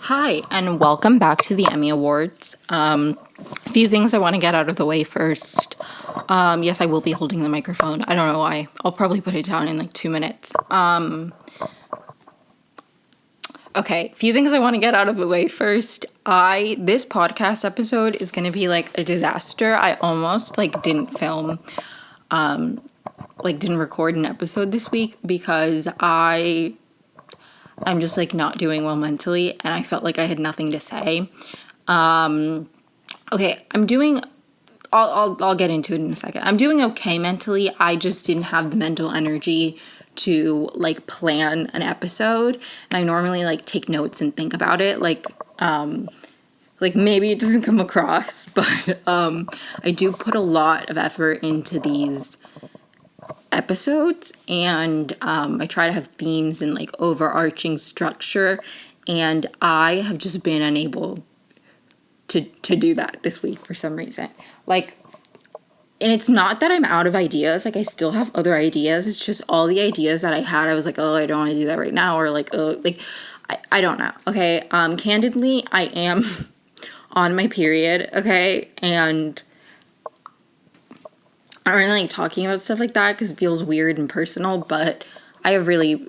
Hi, and welcome back to the Emmy Awards. A few things I want to get out of the way first. Yes, I will be holding the microphone. I don't know why. I'll probably put it down in like 2 minutes. Okay, a few things I want to get out of the way first. This podcast episode is going to be like a disaster. I almost didn't film, didn't record an episode this week because I'm just not doing well mentally, and I felt like I had nothing to say. Okay, I'll get into it in a second. I'm doing okay mentally. I just didn't have the mental energy to plan an episode. And I normally take notes and think about it. Maybe it doesn't come across, but I do put a lot of effort into these episodes, and I try to have themes and overarching structure, and I have just been unable to do that this week for some reason. And it's not that I'm out of ideas. I still have other ideas. It's just all the ideas that I had, I was like, oh, I don't want to do that right now, or I don't know. Okay, candidly, I am on my period, okay, and I don't really like talking about stuff like that because it feels weird and personal, but I have really,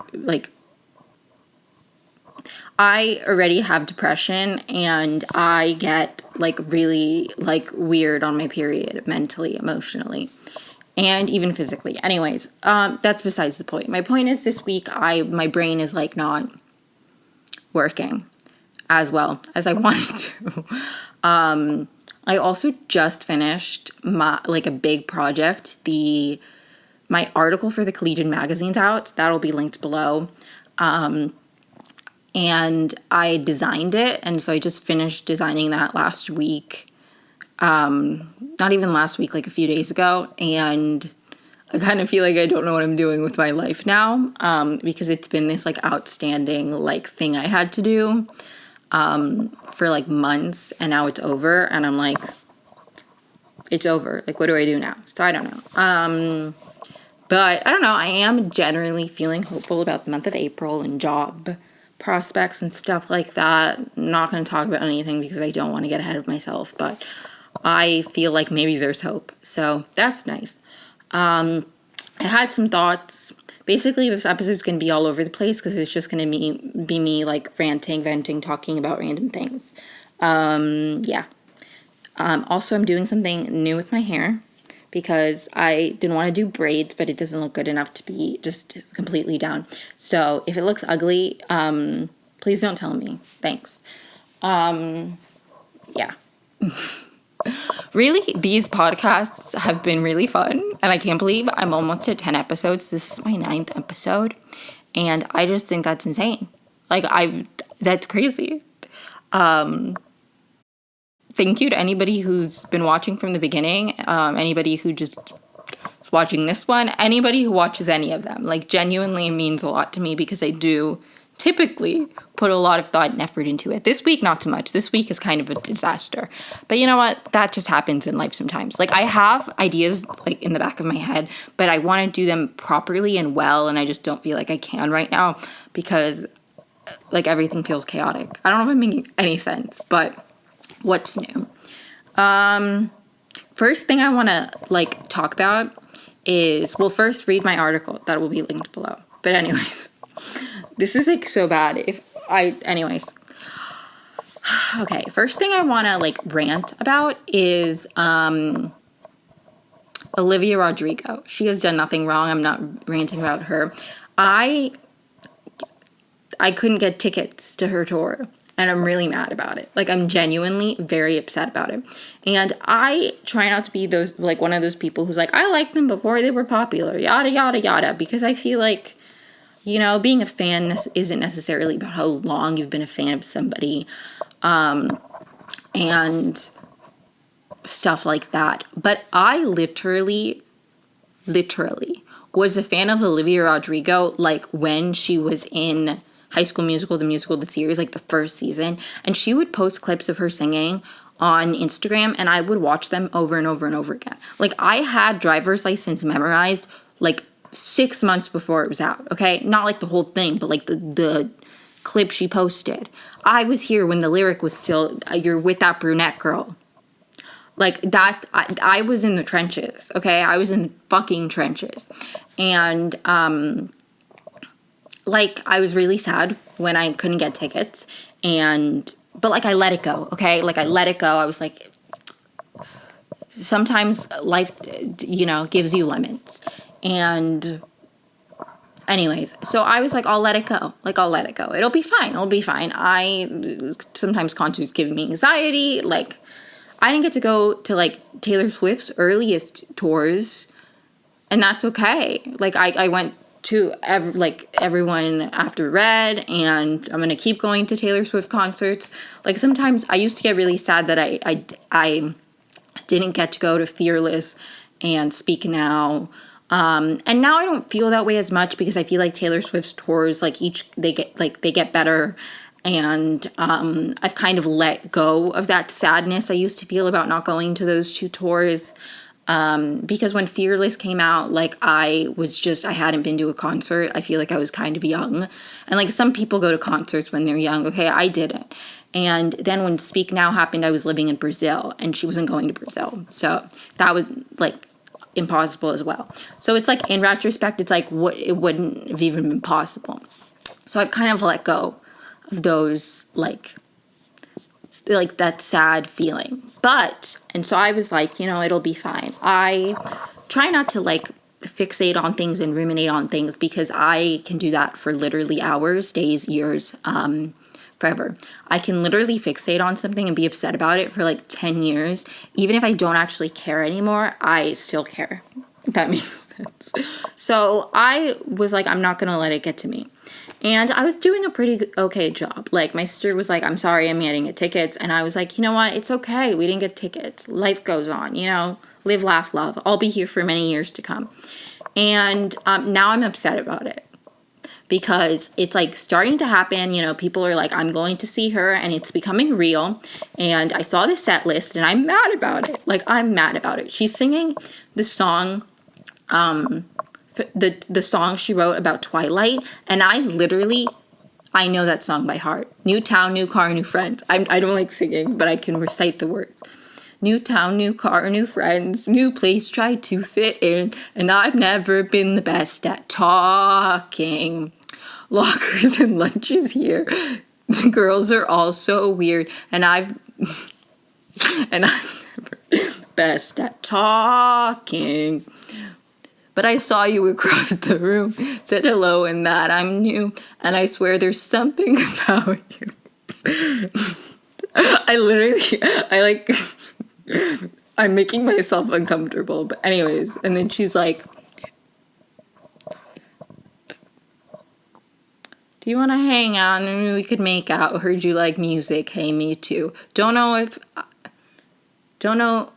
I already have depression, and I get, really, weird on my period, mentally, emotionally, and even physically. Anyways, that's besides the point. My point is this week, my brain is, not working as well as I wanted to. I also just finished my a big project. My article for the Collegian magazine's out. That'll be linked below. And I designed it, and so I just finished designing that last week. Not even last week, a few days ago. And I kind of feel like I don't know what I'm doing with my life now, because it's been this outstanding thing I had to do. For months, and now it's over, and I'm it's over. What do I do now? So I don't know. But I don't know. I am generally feeling hopeful about the month of April and job prospects and stuff like that. I'm not going to talk about anything because I don't want to get ahead of myself, but I feel like maybe there's hope. So that's nice. I had some thoughts. Basically, this episode's going to be all over the place because it's just going to be me, ranting, venting, talking about random things. Yeah. Also, I'm doing something new with my hair because I didn't want to do braids, but it doesn't look good enough to be just completely down. So if it looks ugly, please don't tell me. Thanks. Yeah. Really, these podcasts have been really fun, and I can't believe I'm almost at 10 episodes. This is my 9th episode, and I just think that's insane. That's crazy. Thank you to anybody who's been watching from the beginning, anybody who just is watching this one, anybody who watches any of them. Genuinely means a lot to me because I do typically put a lot of thought and effort into it. This week, not so much. This week is kind of a disaster. But you know what? That just happens in life sometimes. I have ideas, in the back of my head, but I want to do them properly and well, and I just don't feel like I can right now because, everything feels chaotic. I don't know if I'm making any sense, but what's new? First thing I want to, talk about is, well, first read my article. That will be linked below. But anyways, this is, so bad. Anyways. Okay, first thing I want to, rant about is, Olivia Rodrigo. She has done nothing wrong. I'm not ranting about her. I couldn't get tickets to her tour, and I'm really mad about it. I'm genuinely very upset about it. And I try not to be one of those people who's I liked them before they were popular, yada, yada, yada, because I feel being a fan isn't necessarily about how long you've been a fan of somebody, and stuff like that. But I literally was a fan of Olivia Rodrigo, when she was in High School Musical, the series, the first season. And she would post clips of her singing on Instagram, and I would watch them over and over and over again. I had Driver's License memorized, 6 months before it was out, okay? Not the whole thing, but the clip she posted. I was here when the lyric was still, "You're with that brunette girl." Like that, I was in the trenches, okay? I was in fucking trenches. And, like, I was really sad when I couldn't get tickets. But, like, I let it go, okay? Like, I let it go. I was like, sometimes life, gives you lemons. And anyways, so I was like, I'll let it go. Like, I'll let it go. It'll be fine. Sometimes concerts give me anxiety. Like, I didn't get to go to, like, Taylor Swift's earliest tours, and that's okay. Like, I went to, everyone after Red, and I'm going to keep going to Taylor Swift concerts. Like, sometimes I used to get really sad that I didn't get to go to Fearless and Speak Now. And now I don't feel that way as much because I feel like Taylor Swift's tours, like, they get better. And I've kind of let go of that sadness I used to feel about not going to those two tours. Because when Fearless came out, like, I hadn't been to a concert. I feel like I was kind of young. And, like, some people go to concerts when they're young. Okay, I didn't. And then when Speak Now happened, I was living in Brazil, and she wasn't going to Brazil. So that was, like, impossible as well. So it's, like, in retrospect, it's like, it wouldn't have even been possible. So I've kind of let go of those, like that sad feeling. And so I was like, it'll be fine. I try not to, like, fixate on things and ruminate on things because I can do that for literally hours, days, years, forever. I can literally fixate on something and be upset about it for, like, 10 years. Even if I don't actually care anymore, I still care. If that makes sense. So I was like, I'm not going to let it get to me. And I was doing a pretty okay job. Like, my sister was like, I'm sorry, I'm getting tickets. And I was like, you know what? It's okay. We didn't get tickets. Life goes on, live, laugh, love. I'll be here for many years to come. And now I'm upset about it because it's, like, starting to happen. People are like, I'm going to see her, and it's becoming real. And I saw the set list, and I'm mad about it. Like, I'm mad about it. She's singing the song, the song she wrote about Twilight, and I know that song by heart. New town, new car, new friends. I don't like singing, but I can recite the words. New town, new car, new friends, new place, try to fit in, and I've never been the best at talking. Lockers and lunches here. The girls are all so weird, and I've never been the best at talking. But I saw you across the room, said hello and that I'm new, and I swear there's something about you. I'm making myself uncomfortable, but anyways, and then she's like, do you want to hang out and we could make out? Heard you like music, hey, me too. Don't know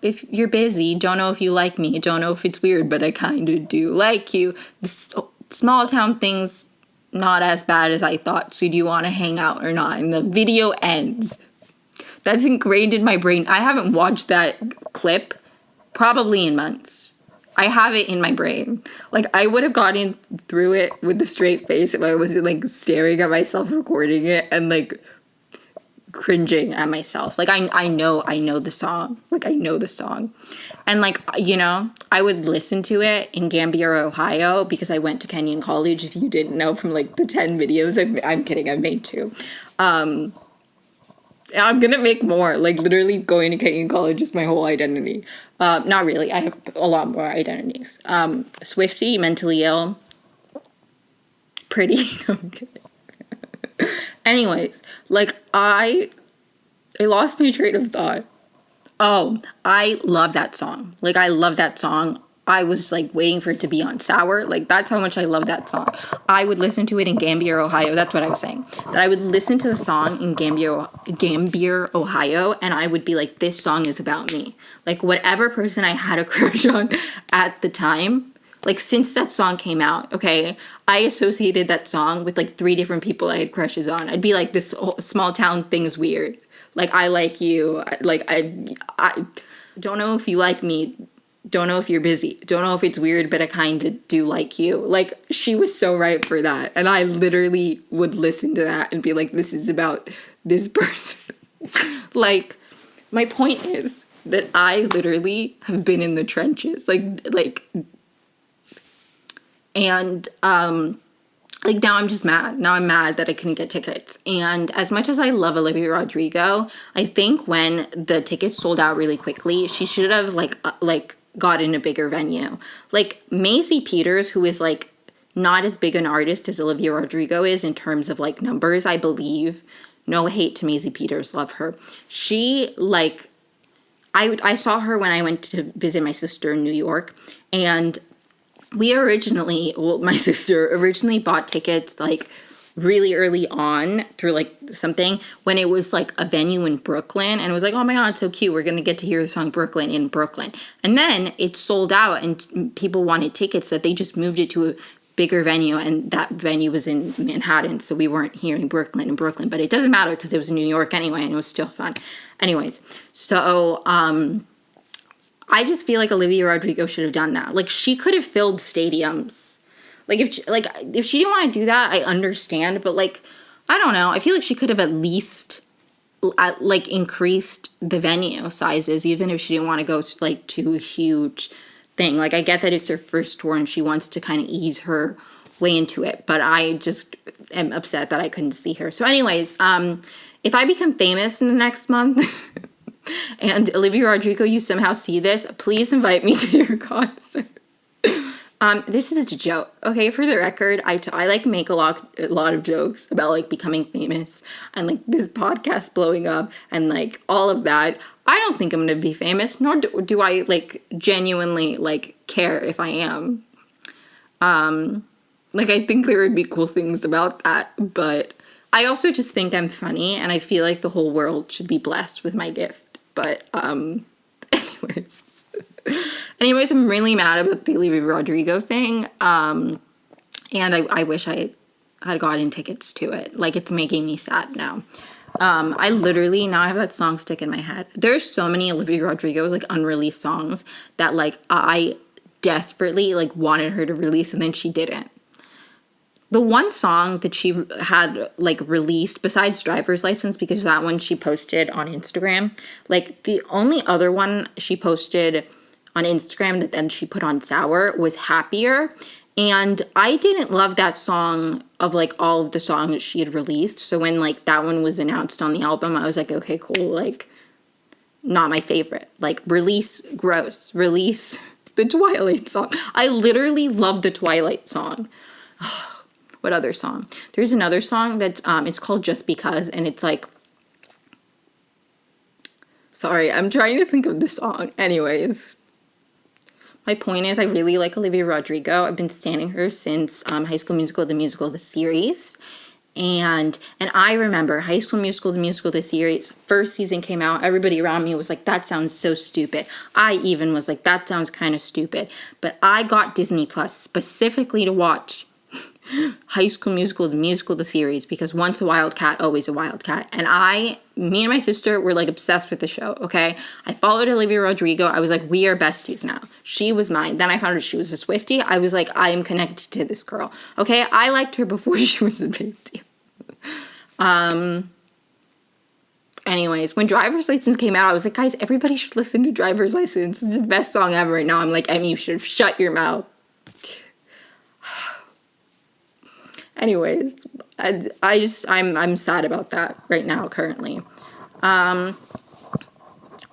if you're busy, don't know if you like me, don't know if it's weird, but I kind of do like you. The small town thing's not as bad as I thought, so do you want to hang out or not? And the video ends. That's ingrained in my brain. I haven't watched that clip probably in months. I have it in my brain. Like, I would have gotten through it with a straight face if I wasn't, like, staring at myself recording it and, like, cringing at myself. Like, I know the song. Like, I know the song. And, like, I would listen to it in Gambier, Ohio, because I went to Kenyon College, if you didn't know from, like, the 10 videos. I'm kidding, I've made 2. I'm gonna make more. Like, literally going to Kenyon College is my whole identity. Not really. I have a lot more identities. Swiftie, mentally ill. Pretty. I'm kidding. Anyways, like, I lost my train of thought. Oh, I love that song. Like, I love that song. I was, like, waiting for it to be on Sour. Like, that's how much I love that song. I would listen to it in Gambier, Ohio. That's what I was saying. That I would listen to the song in Gambier, Ohio, and I would be like, this song is about me. Like, whatever person I had a crush on at the time, like, since that song came out, okay, I associated that song with, like, 3 different people I had crushes on. I'd be like, this small town thing is weird. Like, I like you. Like, I don't know if you like me. don't know if you're busy. Don't know if it's weird, but I kind of do like you. Like, she was so right for that. And I literally would listen to that and be like, this is about this person. Like, my point is that I literally have been in the trenches. And now I'm just mad. Now I'm mad that I couldn't get tickets. And as much as I love Olivia Rodrigo, I think when the tickets sold out really quickly, she should have gotten a bigger venue. Like, Maisie Peters, who is like not as big an artist as Olivia Rodrigo is in terms of like numbers, I believe. No hate to Maisie Peters, love her. She like, I saw her when I went to visit my sister in New York, and my sister originally bought tickets like really early on through like something when it was like a venue in Brooklyn, and it was like, oh my God, it's so cute. We're going to get to hear the song Brooklyn in Brooklyn. And then it sold out and people wanted tickets that they just moved it to a bigger venue, and that venue was in Manhattan. So we weren't hearing Brooklyn in Brooklyn, but it doesn't matter because it was in New York anyway, and it was still fun. Anyways, so, I just feel like Olivia Rodrigo should have done that. Like, she could have filled stadiums. Like, if she didn't want to do that, I understand. But, like, I don't know. I feel like she could have at least, increased the venue sizes, even if she didn't want to go to a huge thing. Like, I get that it's her first tour and she wants to kind of ease her way into it. But I just am upset that I couldn't see her. So, anyways, if I become famous in the next month... and Olivia Rodrigo, you somehow see this, please invite me to your concert. This is a joke, okay? For the record, I like make a lot of jokes about like becoming famous and like this podcast blowing up and like all of that. I don't think I'm gonna be famous, nor do I like genuinely like care if I am. Like, I think there would be cool things about that, but I also just think I'm funny, and I feel like the whole world should be blessed with my gift. But, anyways, I'm really mad about the Olivia Rodrigo thing. And I wish I had gotten tickets to it. Like, it's making me sad now. I literally, now I have that song stuck in my head. There's so many Olivia Rodrigo's, like, unreleased songs that, like, I desperately, like, wanted her to release, and then she didn't. The one song that she had, like, released, besides Driver's License, because that one she posted on Instagram, like, the only other one she posted on Instagram that then she put on Sour was Happier, and I didn't love that song of, like, all of the songs she had released, so when, like, that one was announced on the album, I was like, okay, cool, like, not my favorite. Like, release Gross, release the Twilight song. I literally love the Twilight song. What other song? There's another song that's, it's called Just Because, and it's like, sorry, I'm trying to think of the song. Anyways, my point is I really like Olivia Rodrigo. I've been standing her since High School Musical, the series. And I remember High School Musical, the series, first season came out, everybody around me was like, that sounds so stupid. I even was like, that sounds kind of stupid. But I got Disney Plus specifically to watch High School Musical, the series, because once a wildcat, always a wildcat. And me and my sister were like obsessed with the show, okay? I followed Olivia Rodrigo. I was like, we are besties now. She was mine. Then I found out she was a Swiftie. I was like, I am connected to this girl, okay? I liked her before she was a big deal. Anyways, when Driver's License came out, I was like, guys, everybody should listen to Driver's License. It's the best song ever. And now I'm like, Emi, you should shut your mouth. Anyways, I'm sad about that right now, currently. And,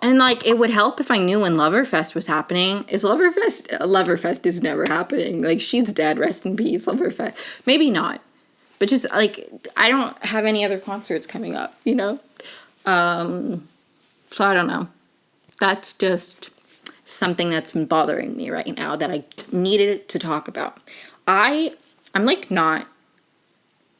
like, it would help if I knew when Loverfest was happening. Loverfest is never happening. Like, she's dead, rest in peace, Loverfest. Maybe not. But just, like, I don't have any other concerts coming up, you know? So I don't know. That's just something that's been bothering me right now that I needed to talk about. I'm, like, not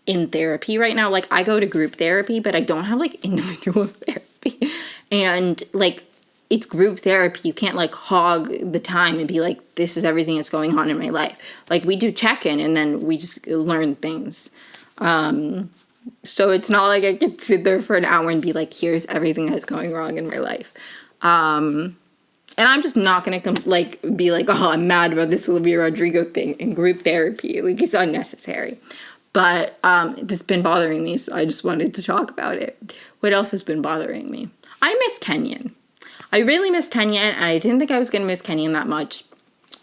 in therapy right now. Like, I go to group therapy, but I don't have, like, individual therapy. And, like, it's group therapy. You can't, like, hog the time and be like, this is everything that's going on in my life. Like, we do check-in, and then we just learn things. So it's not like I could sit there for an hour and be like, here's everything that's going wrong in my life. And I'm just not going to be like, oh, I'm mad about this Olivia Rodrigo thing in group therapy. Like, it's unnecessary. But it's been bothering me, so I just wanted to talk about it. What else has been bothering me? I miss Kenyon. I really miss Kenyon, and I didn't think I was going to miss Kenyon that much.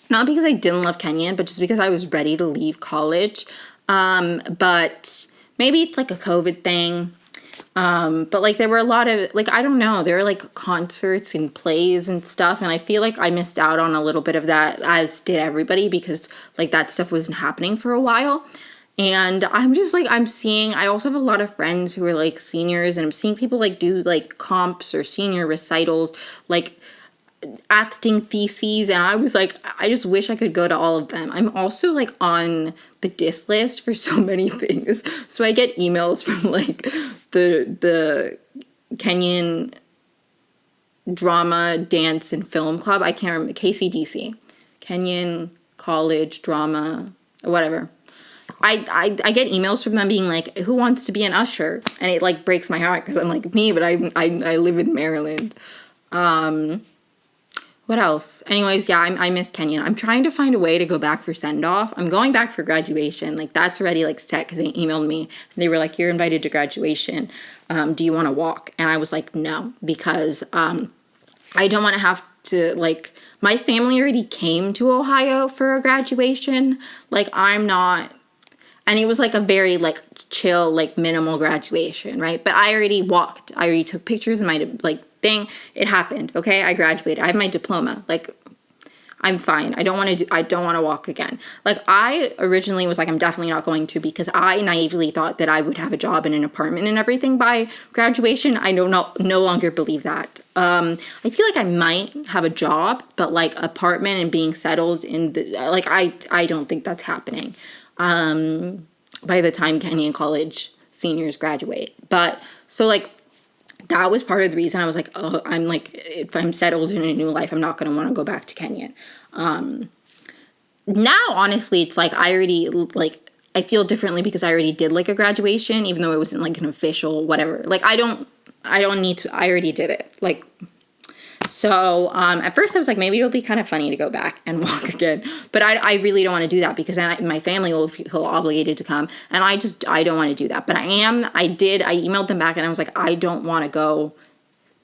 Not because I didn't love Kenyon, but just because I was ready to leave college. But maybe it's like a COVID thing. But like there were a lot of, like, I don't know, there were like concerts and plays and stuff, and I feel like I missed out on a little bit of that, as did everybody, because like that stuff wasn't happening for a while. And I'm just like, I also have a lot of friends who are like seniors, and I'm seeing people like do like comps or senior recitals, like acting theses, and I was like, I just wish I could go to all of them. I'm also like on the diss list for so many things, so I get emails from like the Kenyon Drama, Dance, and Film Club. I can't remember, KCDC, Kenyon College Drama, whatever. I get emails from them being like, who wants to be an usher? And it like breaks my heart, because I'm like, me, but I live in Maryland. What else? Anyways, yeah, I miss Kenyon. I'm trying to find a way to go back for send-off. I'm going back for graduation. Like, that's already, like, set, because they emailed me. And they were like, you're invited to graduation. Do you want to walk? And I was like, no, because I don't want to have to, like, my family already came to Ohio for a graduation. Like, I'm not... And it was, like, a very, like, chill, like, minimal graduation, right? But I already walked. I already took pictures of my, like, thing. It happened, okay? I graduated. I have my diploma. Like, I'm fine. I don't want to walk again. Like, I originally was like, I'm definitely not going to, because I naively thought that I would have a job and an apartment and everything by graduation. I no longer believe that. I feel like I might have a job, but, like, apartment and being settled in the, like, I don't think that's happening. By the time Kenyon College seniors graduate. But, so, like, that was part of the reason I was like, oh, I'm like, if I'm settled in a new life, I'm not going to want to go back to Kenyon. Now, honestly, it's like, I already, like, I feel differently because I already did, like, a graduation, even though it wasn't, like, an official whatever. Like, I don't need to, I already did it. Like, so, at first I was like, maybe it'll be kind of funny to go back and walk again. But I really don't want to do that, because then my family will feel obligated to come. And I don't want to do that. But I emailed them back, and I was like, I don't want to go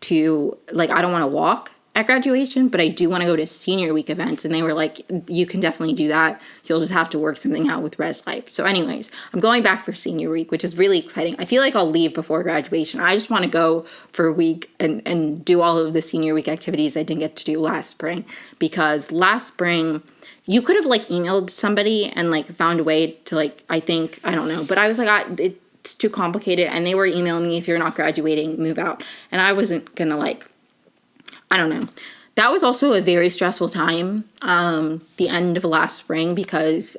to, like, I don't want to walk at graduation, but I do want to go to senior week events. And they were like, you can definitely do that. You'll just have to work something out with res life. So anyways, I'm going back for senior week, which is really exciting. I feel like I'll leave before graduation. I just want to go for a week and do all of the senior week activities I didn't get to do last spring, because last spring you could have like emailed somebody and like found a way to like, I don't know, but I was like, it's too complicated. And they were emailing me, if you're not graduating, move out. And I wasn't going to like, I don't know. That was also a very stressful time, the end of last spring, because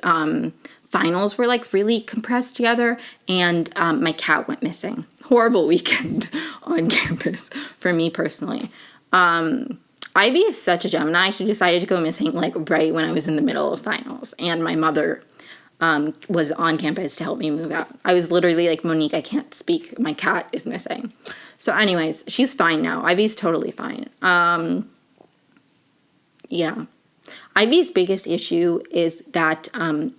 finals were like really compressed together, and my cat went missing. Horrible weekend on campus for me personally. Ivy is such a Gemini. She decided to go missing like right when I was in the middle of finals, and my mother was on campus to help me move out. I was literally like, Monique, I can't speak. My cat is missing. So anyways, she's fine now. Ivy's totally fine. Yeah. Ivy's biggest issue is that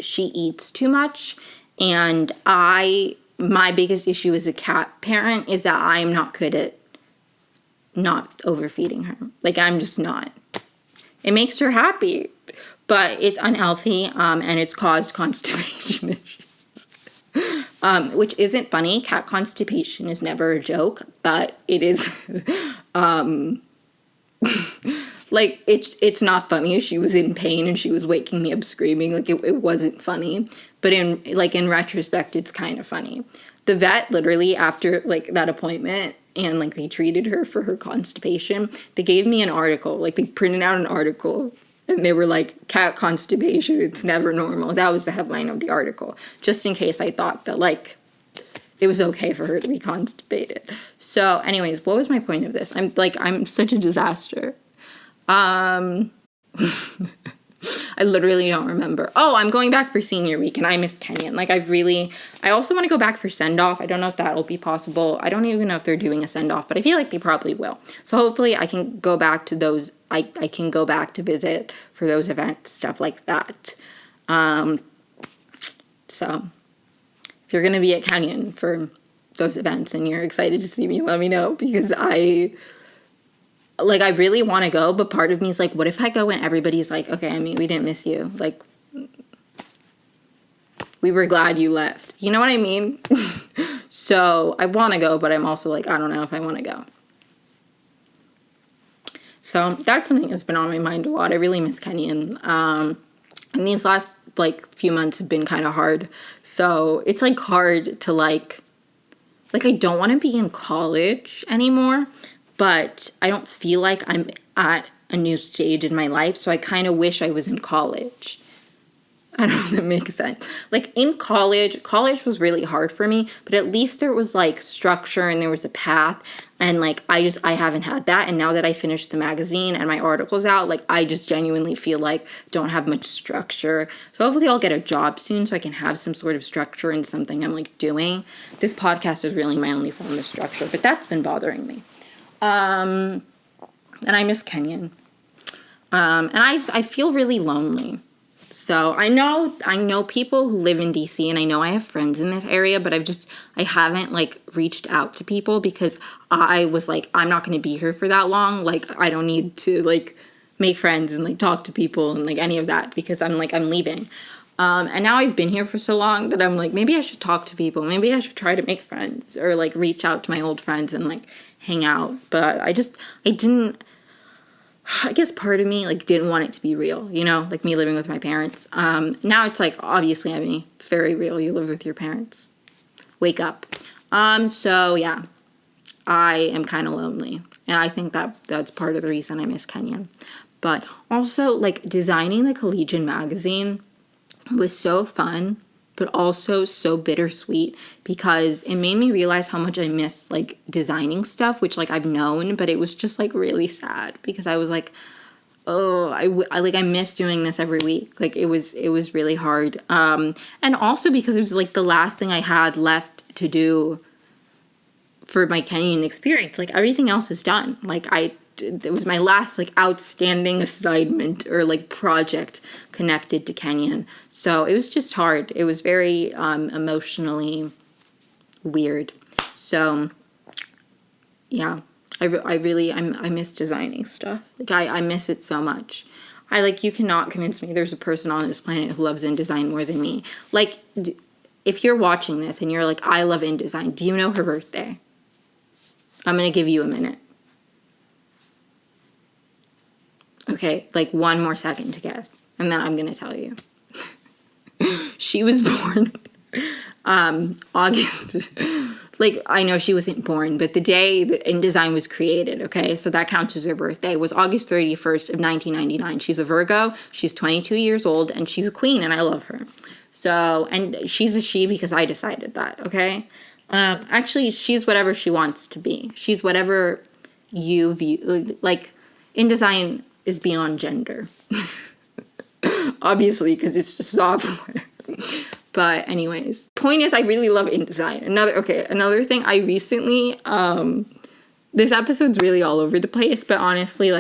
she eats too much. And my biggest issue as a cat parent is that I'm not good at not overfeeding her. Like, I'm just not. It makes her happy, but it's unhealthy, and it's caused constipation issues. Which isn't funny. Cat constipation is never a joke, but it is, like, it's not funny. She was in pain and she was waking me up screaming. Like, it wasn't funny, but in retrospect, it's kind of funny. The vet, literally, after, like, that appointment, and, like, they treated her for her constipation, they gave me an article. Like, they printed out an article, and they were like, cat constipation, it's never normal. That was the headline of the article, just in case I thought that, like, it was okay for her to be constipated. So, anyways, what was my point of this? I'm such a disaster. I literally don't remember. Oh, I'm going back for senior week and I miss Kenyon. Like I also want to go back for send-off. I don't know if that'll be possible. I don't even know if they're doing a send-off, but I feel like they probably will. So hopefully I can go back to those. I can go back to visit for those events, stuff like that. So if you're going to be at Kenyon for those events and you're excited to see me, let me know, because I really want to go, but part of me is like, what if I go and everybody's like, okay, I mean, we didn't miss you. Like, we were glad you left. You know what I mean? So I want to go, but I'm also like, I don't know if I want to go. So that's something that's been on my mind a lot. I really miss Kenyon. And these last, few months have been kind of hard. So it's, hard to, I don't want to be in college anymore, but I don't feel like I'm at a new stage in my life, so I kind of wish I was in college. I don't know if that makes sense. In college was really hard for me, but at least there was, structure and there was a path, and, I haven't had that, and now that I finished the magazine and my article's out, I just genuinely feel like don't have much structure. So hopefully I'll get a job soon so I can have some sort of structure in something I'm, doing. This podcast is really my only form of structure, but that's been bothering me. And I miss Kenyon. And I feel really lonely. So I know people who live in DC, and I know I have friends in this area, but I haven't reached out to people because I was I'm not going to be here for that long. I don't need to make friends and talk to people and any of that, because I'm leaving. And now I've been here for so long that I'm maybe I should talk to people. Maybe I should try to make friends or reach out to my old friends and hang out. But I didn't. I guess part of me didn't want it to be real, me living with my parents. Now it's obviously, I mean, it's very real. You live with your parents. Wake up. So yeah, I am kind of lonely, and I think that's part of the reason I miss Kenyon. But also designing the Collegian magazine was so fun, but also so bittersweet, because it made me realize how much I miss designing stuff, which I've known, but it was just really sad, because I was I miss doing this every week. It was really hard. And also because it was the last thing I had left to do for my Kenyon experience. Everything else is done. It was my last outstanding assignment or project connected to Kenyon. So it was just hard. It was very emotionally weird. So yeah, I miss designing stuff. I miss it so much. You cannot convince me there's a person on this planet who loves InDesign more than me. If you're watching this and you're I love InDesign, do you know her birthday? I'm going to give you a minute. Okay, one more second to guess, and then I'm going to tell you. She was born August. I know she wasn't born, but the day that InDesign was created, okay, so that counts as her birthday, was August 31st of 1999. She's a Virgo, she's 22 years old, and she's a queen, and I love her. So, and she's a she because I decided that, okay? Actually, she's whatever she wants to be. She's whatever you view, InDesign is beyond gender. Obviously, because it's just software. But anyways, point is, I really love InDesign. Another thing, I recently, this episode's really all over the place, but honestly,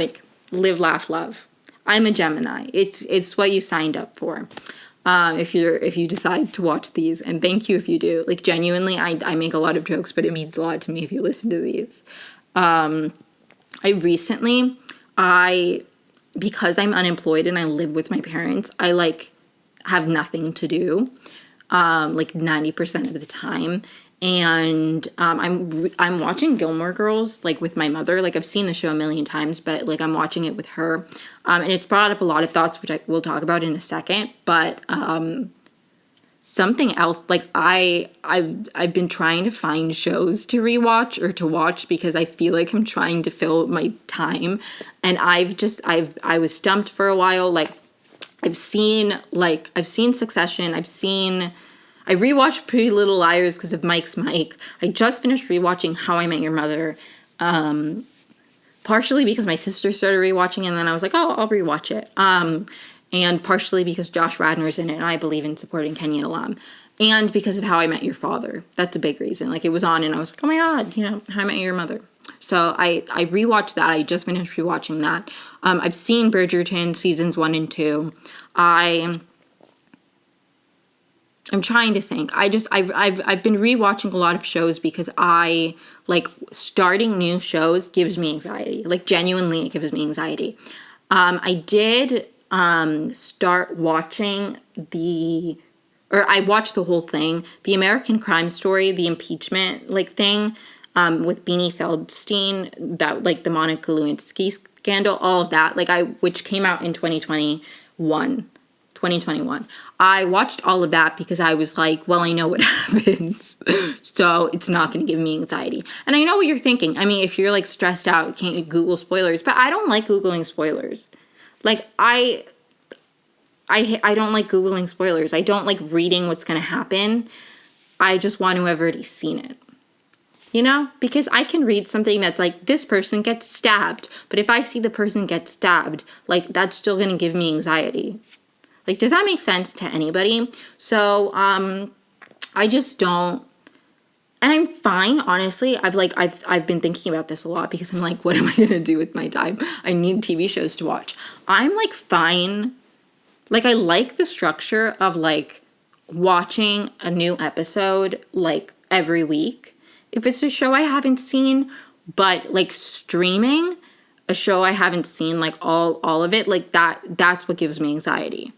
live, laugh, love. I'm a Gemini. It's what you signed up for. If you decide to watch these, and thank you if you do. Genuinely, I make a lot of jokes, but it means a lot to me if you listen to these. Because I'm unemployed and I live with my parents, I have nothing to do, 90% of the time. And I'm watching Gilmore Girls with my mother. I've seen the show a million times, but I'm watching it with her. And it's brought up a lot of thoughts, which I will talk about in a second. But something else, I've been trying to find shows to rewatch or to watch, because I feel like I'm trying to fill my time, and I was stumped for a while. I've seen Succession. I rewatched Pretty Little Liars because of Mike's Mike. I just finished rewatching How I Met Your Mother, partially because my sister started rewatching, and then I was like, oh, I'll rewatch it. and partially because Josh Radnor's in it, and I believe in supporting Kenyon a lot, and because of How I Met Your Father. That's a big reason. Like, it was on, and I was like, oh my god, you know, How I Met Your Mother. So I rewatched that. I just finished rewatching that. I've seen Bridgerton seasons 1 and 2. I'm trying to think. I've been rewatching a lot of shows because I like starting new shows gives me anxiety. Like, genuinely, it gives me anxiety. I did start watching I watched the whole thing, the American Crime Story, the impeachment like thing with Beanie Feldstein, that like the Monica Lewinsky scandal, all of that, which came out in 2021. I watched all of that because I was like, well, I know what happens, so it's not going to give me anxiety. And I know what you're thinking. I mean, if you're like stressed out, can't you Google spoilers? But I don't like Googling spoilers. Like, I don't like Googling spoilers. I don't like reading what's going to happen. I just want to have already seen it. You know? Because I can read something that's like, this person gets stabbed. But if I see the person get stabbed, like, that's still going to give me anxiety. Like, does that make sense to anybody? So, I just don't. And I'm fine, honestly. I've been thinking about this a lot because I'm like, what am I going to do with my time? I need TV shows to watch. I'm like fine. Like, I like the structure of like watching a new episode like every week. If it's a show I haven't seen, but like streaming a show I haven't seen, like all of it, like that's what gives me anxiety.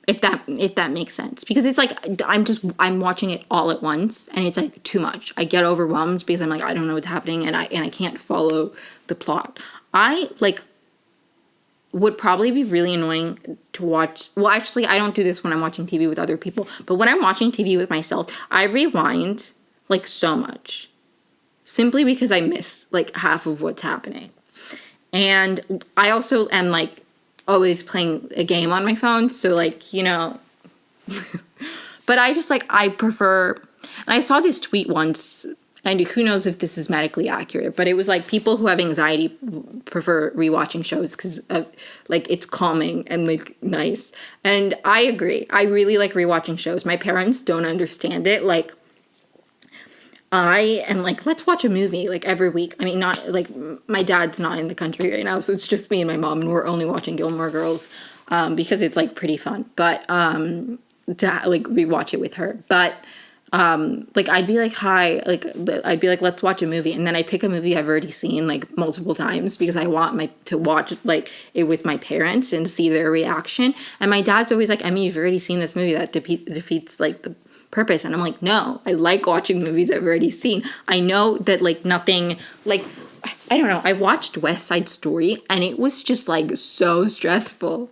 If that makes sense. Because it's like, I'm watching it all at once, and it's like too much. I get overwhelmed because I'm like, I don't know what's happening, and I can't follow the plot. I like would probably be really annoying to watch. Well, actually, I don't do this when I'm watching TV with other people, but when I'm watching TV with myself, I rewind like so much, simply because I miss like half of what's happening. And I also am like always playing a game on my phone, so like, you know. But I just like, I prefer, and I saw this tweet once, and who knows if this is medically accurate, but it was like, people who have anxiety prefer rewatching shows because like it's calming and like nice. And I agree. I really like rewatching shows. My parents don't understand it. Like, I am like, let's watch a movie like every week. I mean, not like, my dad's not in the country right now, so it's just me and my mom, and we're only watching Gilmore Girls because it's like pretty fun. But to like rewatch it with her. But like, I'd be like, I'd be like, let's watch a movie, and then I pick a movie I've already seen like multiple times because I want to watch like it with my parents and see their reaction. And my dad's always like, Emi, you've already seen this movie, that defeats like the purpose. And I'm like, no, I like watching movies I've already seen. I know that like nothing, like, I don't know, I watched West Side Story, and it was just like so stressful.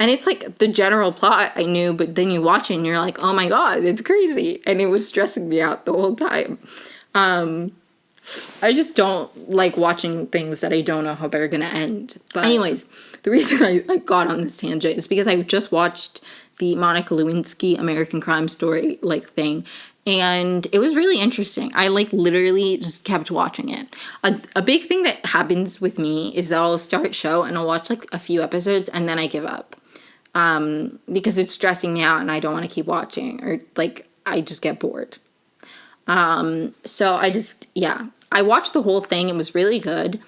And it's like the general plot I knew, but then you watch it and you're like, oh my god, it's crazy. And it was stressing me out the whole time. I just don't like watching things that I don't know how they're gonna end. But anyways, the reason I got on this tangent is because I just watched the Monica Lewinsky American Crime Story like thing, and it was really interesting. I like literally just kept watching it. A big thing that happens with me is that I'll start a show and I'll watch like a few episodes and then I give up because it's stressing me out and I don't want to keep watching, or like I just get bored. So I watched the whole thing. It was really good.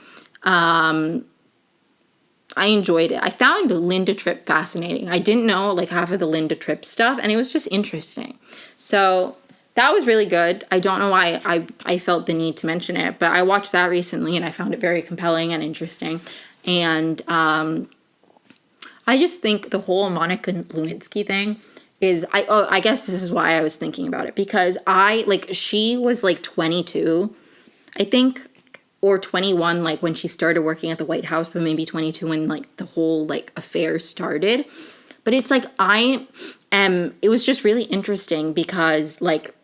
I enjoyed it. I found Linda Tripp fascinating. I didn't know like half of the Linda Tripp stuff, and it was just interesting. So that was really good. I don't know why I felt the need to mention it, but I watched that recently and I found it very compelling and interesting. And I just think the whole Monica Lewinsky thing is, I guess this is why I was thinking about it, because she was like 22, I think, or 21, like when she started working at the White House, but maybe 22 when like the whole like affair started. But it's like, it was just really interesting because like,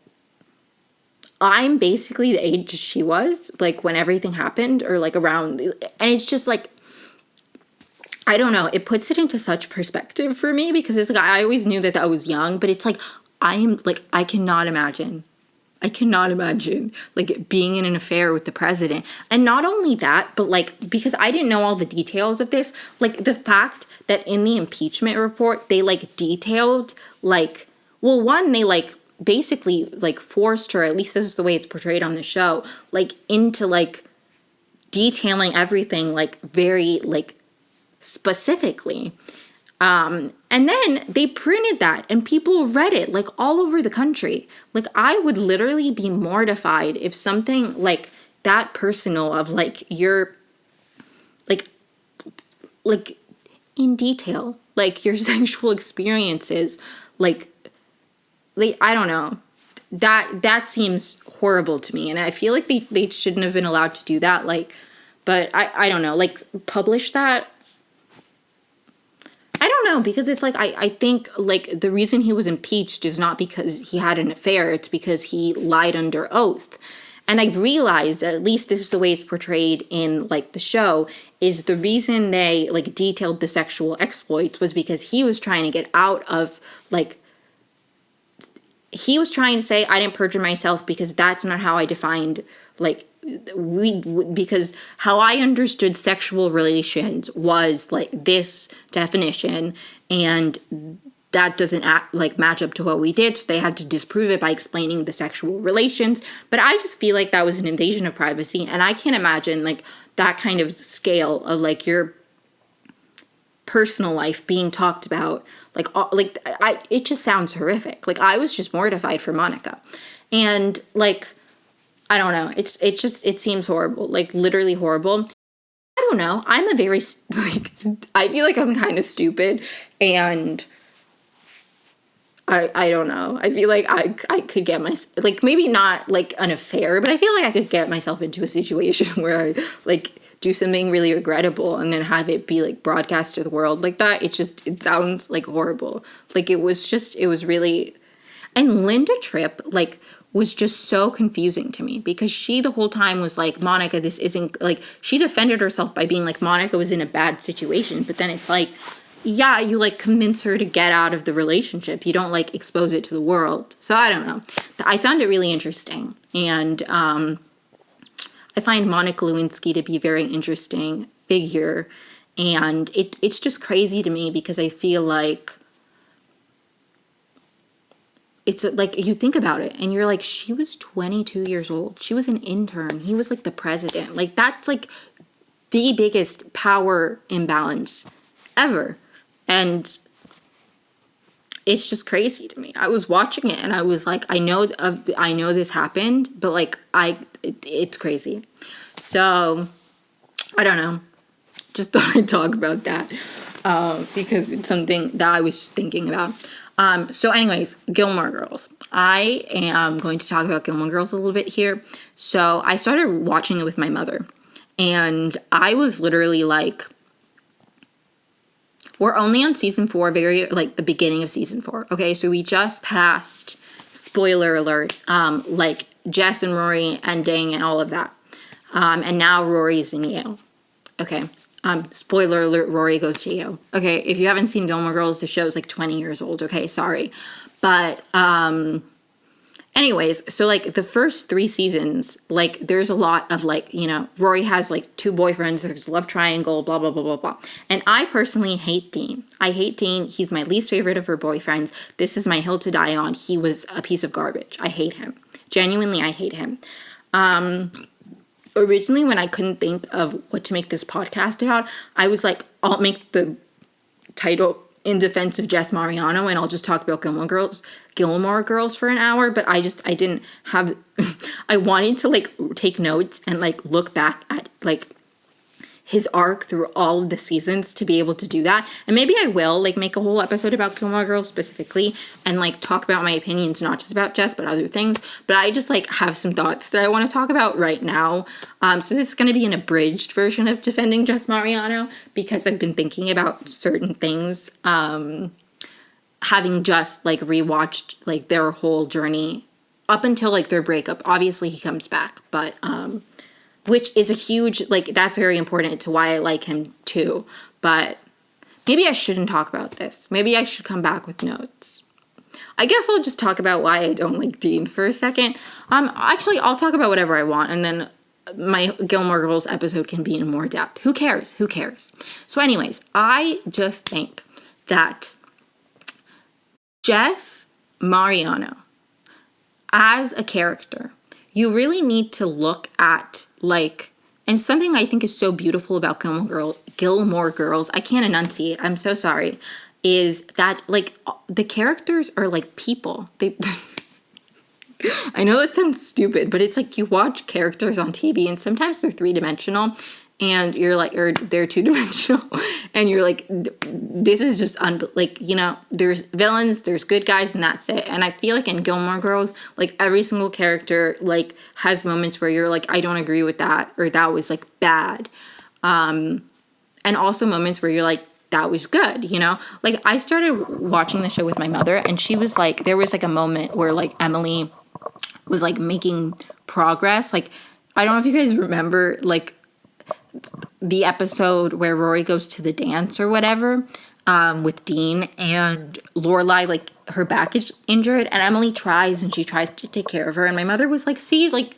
I'm basically the age she was, like when everything happened, or like around, and it's just like, I don't know, it puts it into such perspective for me, because it's like, I always knew that I was young, but it's like, I cannot imagine I cannot imagine, like, being in an affair with the president. And not only that, but, like, because I didn't know all the details of this, like, the fact that in the impeachment report, they, like, detailed, like, well, one, they, like, basically, like, forced her, at least this is the way it's portrayed on the show, like, into, like, detailing everything, like, very, like, specifically. And then they printed that and people read it, like, all over the country. Like, I would literally be mortified if something like that personal of, like, your, like in detail, like your sexual experiences, like I don't know. That seems horrible to me. And I feel like they shouldn't have been allowed to do that. Like, but I don't know, like, publish that. I don't know, because it's like, I think, like, the reason he was impeached is not because he had an affair, it's because he lied under oath. And I realized, at least this is the way it's portrayed in, like, the show, is the reason they, like, detailed the sexual exploits was because he was trying to get out of, like, he was trying to say, I didn't perjure myself because that's not how I defined, like, because how I understood sexual relations was, like, this definition, and that doesn't match up to what we did, so they had to disprove it by explaining the sexual relations. But I just feel like that was an invasion of privacy, and I can't imagine, like, that kind of scale of, like, your personal life being talked about, it just sounds horrific. Like, I was just mortified for Monica, and, like, I don't know. It seems horrible, like, literally horrible. I don't know. I'm a very, like, I feel like I'm kind of stupid, and I don't know. I feel like I could get like, maybe not, like, an affair, but I feel like I could get myself into a situation where I, like, do something really regrettable and then have it be, like, broadcast to the world like that. It sounds, like, horrible. Like, it was really, and Linda Tripp, like, was just so confusing to me, because she the whole time was like, Monica, this isn't, like, she defended herself by being like, Monica was in a bad situation, but then it's like, yeah, you, like, convince her to get out of the relationship. You don't, like, expose it to the world. So I don't know. I found it really interesting. And I find Monica Lewinsky to be a very interesting figure. And it's just crazy to me, because I feel like it's like, you think about it and you're like, she was 22 years old. She was an intern. He was, like, the president. Like, that's, like, the biggest power imbalance ever. And it's just crazy to me. I was watching it and I was like, I know this happened, but, like, it's crazy. So I don't know. Just thought I'd talk about that because it's something that I was just thinking about. So anyways, Gilmore Girls. I am going to talk about Gilmore Girls a little bit here. So I started watching it with my mother, and I was literally like, we're only on season 4, very, like, the beginning of season 4. Okay, so we just passed, spoiler alert, like, Jess and Rory ending and all of that. And now Rory's in Yale. Okay. Spoiler alert, Rory goes to Yale. Okay, if you haven't seen Gilmore Girls, the show's, like, 20 years old. Okay, sorry. But, anyways, so, like, the first 3 seasons, like, there's a lot of, like, you know, Rory has, like, 2 boyfriends, there's a love triangle, blah, blah, blah, blah, blah. And I personally hate Dean. I hate Dean. He's my least favorite of her boyfriends. This is my hill to die on. He was a piece of garbage. I hate him. Genuinely, I hate him. Originally, when I couldn't think of what to make this podcast about, I was like, I'll make the title In Defense of Jess Mariano, and I'll just talk about Gilmore Girls for an hour. But I didn't have, I wanted to, like, take notes and, like, look back at, like, his arc through all of the seasons to be able to do that. And maybe I will, like, make a whole episode about Gilmore Girls specifically and, like, talk about my opinions, not just about Jess, but other things. But I just, like, have some thoughts that I want to talk about right now. So this is going to be an abridged version of defending Jess Mariano, because I've been thinking about certain things, having just, like, rewatched, like, their whole journey up until, like, their breakup. Obviously he comes back, but, which is a huge, like, that's very important to why I like him too. But maybe I shouldn't talk about this. Maybe I should come back with notes. I guess I'll just talk about why I don't like Dean for a second. Actually, I'll talk about whatever I want, and then my Gilmore Girls episode can be in more depth. Who cares? Who cares? So anyways, I just think that Jess Mariano, as a character, you really need to look at, like, and something I think is so beautiful about Gilmore Girls, I can't enunciate, I'm so sorry, is that, like, the characters are like people. I know that sounds stupid, but it's like you watch characters on TV and sometimes they're three-dimensional and you're like, or they're two-dimensional and you're like, this is just, like, you know, there's villains, there's good guys, and that's it. And I feel like in Gilmore Girls, like, every single character, like, has moments where you're like, I don't agree with that, or that was, like, bad. And also moments where you're like, that was good, you know? Like, I started watching the show with my mother, and she was like, there was, like, a moment where, like, Emily was, like, making progress. Like, I don't know if you guys remember, like, the episode where Rory goes to the dance or whatever with Dean, and Lorelai, like, her back is injured, and Emily tries, and she tries to take care of her, and my mother was like, see, like,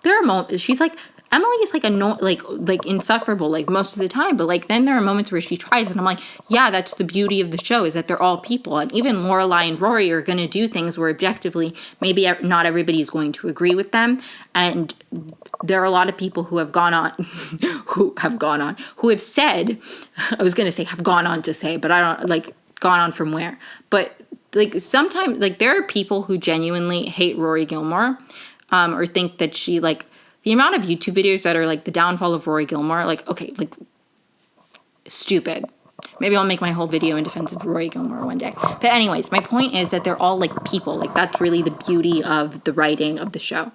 there are moments, she's like, Emily is, like, like insufferable, like, most of the time, but, like, then there are moments where she tries, and I'm like, yeah, that's the beauty of the show, is that they're all people, and even Lorelai and Rory are going to do things where objectively, maybe not everybody's going to agree with them, and there are a lot of people who have gone on, who have said, I was going to say have gone on to say, but I don't, like, gone on from where, but, like, sometimes, like, there are people who genuinely hate Rory Gilmore, or think that she, like, the amount of YouTube videos that are, like, the downfall of Rory Gilmore, like, okay, like, stupid. Maybe I'll make my whole video in defense of Rory Gilmore one day. But anyways, my point is that they're all, like, people. Like, that's really the beauty of the writing of the show.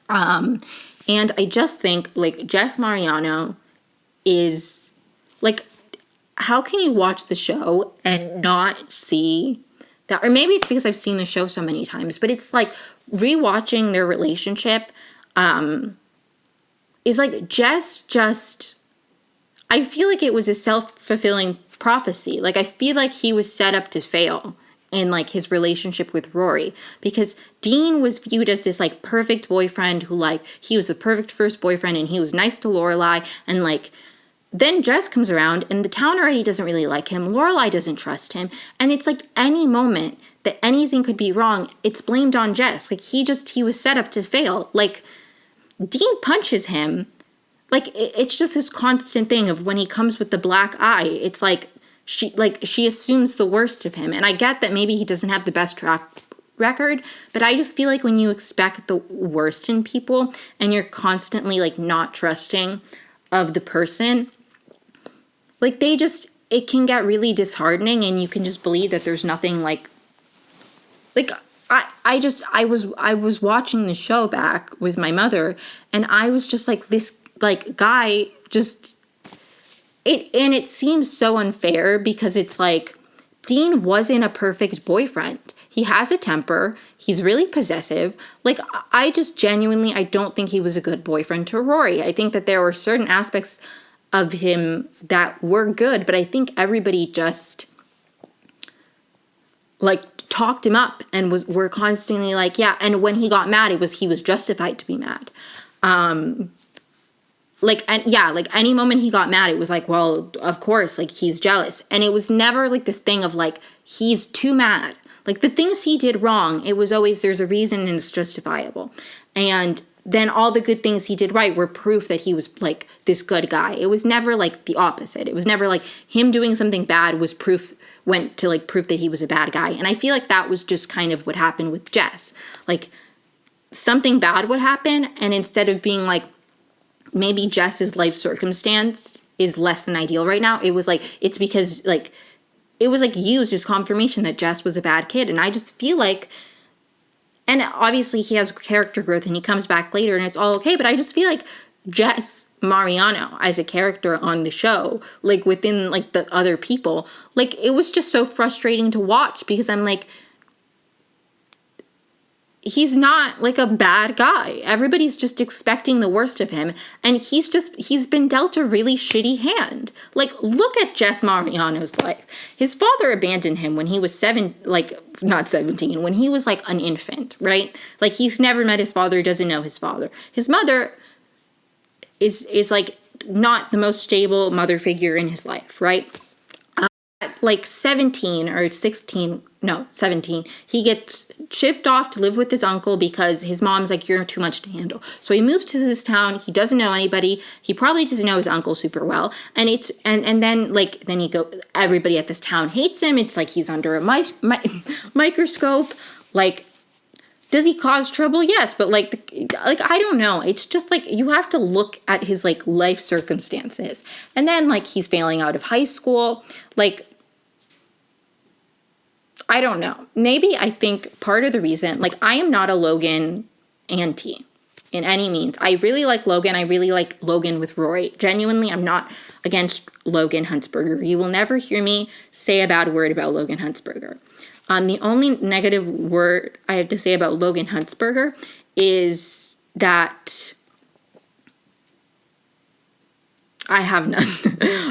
And I just think, like, Jess Mariano is, like, how can you watch the show and not see that? Or maybe it's because I've seen the show so many times, but it's, like, rewatching their relationship is like just, I feel like it was a self-fulfilling prophecy. Like, I feel like he was set up to fail in, like, his relationship with Rory, because Dean was viewed as this, like, perfect boyfriend who, like, he was the perfect first boyfriend and he was nice to Lorelai, and, like, then Jess comes around and the town already doesn't really like him. Lorelai doesn't trust him, and it's like any moment that anything could be wrong, it's blamed on Jess. Like, he was set up to fail. Like, Dean punches him. Like, it's just this constant thing of when he comes with the black eye, it's like she assumes the worst of him. And I get that maybe he doesn't have the best track record, but I just feel like when you expect the worst in people and you're constantly, like, not trusting of the person, like, it can get really disheartening, and you can just believe that there's nothing, like I was watching the show back with my mother, and I was just like, this, like, guy just, it seems so unfair, because it's like, Dean wasn't a perfect boyfriend. He has a temper. He's really possessive. Like, I just genuinely, I don't think he was a good boyfriend to Rory. I think that there were certain aspects of him that were good, but I think everybody just, like, talked him up and were constantly like, yeah. And when he got mad, he was justified to be mad. Like, and yeah, like, any moment he got mad, it was like, well, of course, like, he's jealous. And it was never, like, this thing of, like, he's too mad. Like, the things he did wrong, it was always, there's a reason and it's justifiable. And then all the good things he did right were proof that he was, like, this good guy. It was never, like, the opposite. It was never, like, him doing something bad was went to, like, proof that he was a bad guy. And I feel like that was just kind of what happened with Jess. Like, something bad would happen, and instead of being, like, maybe Jess's life circumstance is less than ideal right now, it was, like, it's because, like, it was, like, used as confirmation that Jess was a bad kid. And I just feel like, and obviously he has character growth and he comes back later and it's all okay, but I just feel like Jess Mariano as a character on the show, like, within, like, the other people, like, it was just so frustrating to watch, because I'm like, he's not like a bad guy. Everybody's just expecting the worst of him. And he's been dealt a really shitty hand. Like, look at Jess Mariano's life. His father abandoned him when he was not 17, when he was like an infant, right? Like, he's never met his father, doesn't know his father. His mother is like not the most stable mother figure in his life, right? At like 17 or 16, no, 17, he gets shipped off to live with his uncle because his mom's like, you're too much to handle. So he moves to this town. He doesn't know anybody. He probably doesn't know his uncle super well. And then he everybody at this town hates him. It's like he's under a microscope. Like, does he cause trouble? Yes, but like I don't know. It's just like you have to look at his like life circumstances. And then like he's failing out of high school. Like, I don't know. Maybe I think part of the reason, like, I am not a Logan auntie in any means. I really like Logan. I really like Logan with Rory. Genuinely, I'm not against Logan Huntsberger. You will never hear me say a bad word about Logan Huntsberger. The only negative word I have to say about Logan Huntsberger is that I have none.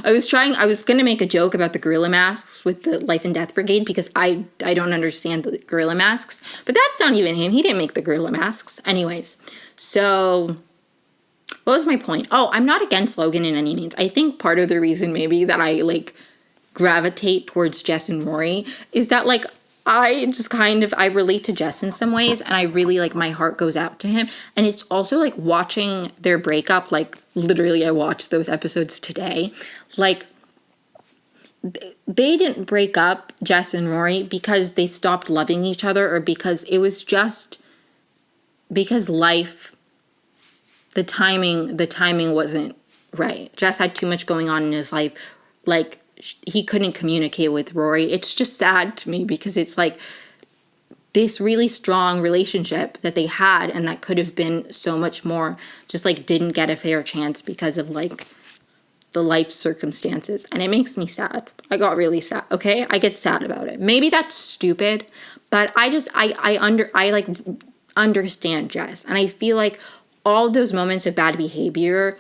I was going to make a joke about the gorilla masks with the Life and Death Brigade because I don't understand the gorilla masks. But that's not even him. He didn't make the gorilla masks. Anyways, so what was my point? Oh, I'm not against Logan in any means. I think part of the reason maybe that I like gravitate towards Jess and Rory is that like I relate to Jess in some ways, and I really, like, my heart goes out to him. And it's also, like, watching their breakup, like, literally I watched those episodes today. Like, they didn't break up, Jess and Rory, because they stopped loving each other or because it was just because life, the timing wasn't right. Jess had too much going on in his life. Like, he couldn't communicate with Rory. It's just sad to me because it's like this really strong relationship that they had and that could have been so much more just like didn't get a fair chance because of like the life circumstances. And it makes me sad. I got really sad. Okay. I get sad about it. Maybe that's stupid, but I understand Jess. And I feel like all those moments of bad behavior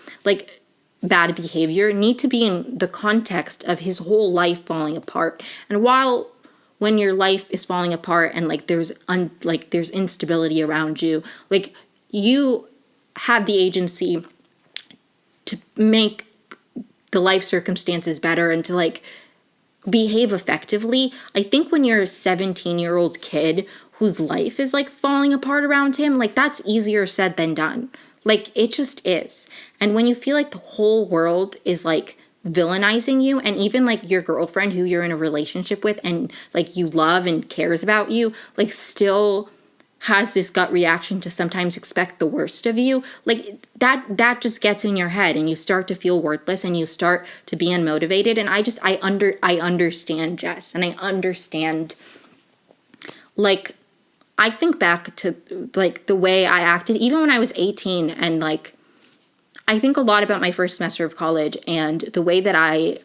need to be in the context of his whole life falling apart. And when your life is falling apart and like there's instability around you, like you have the agency to make the life circumstances better and to like behave effectively. I think when you're a 17-year-old kid whose life is like falling apart around him, like that's easier said than done. Like, it just is. And when you feel like the whole world is, like, villainizing you, and even, like, your girlfriend who you're in a relationship with and, like, you love and cares about you, like, still has this gut reaction to sometimes expect the worst of you, like, that just gets in your head, and you start to feel worthless, and you start to be unmotivated, and I understand Jess, and I understand, like, I think back to, like, the way I acted, even when I was 18, and, like, I think a lot about my first semester of college and the way that I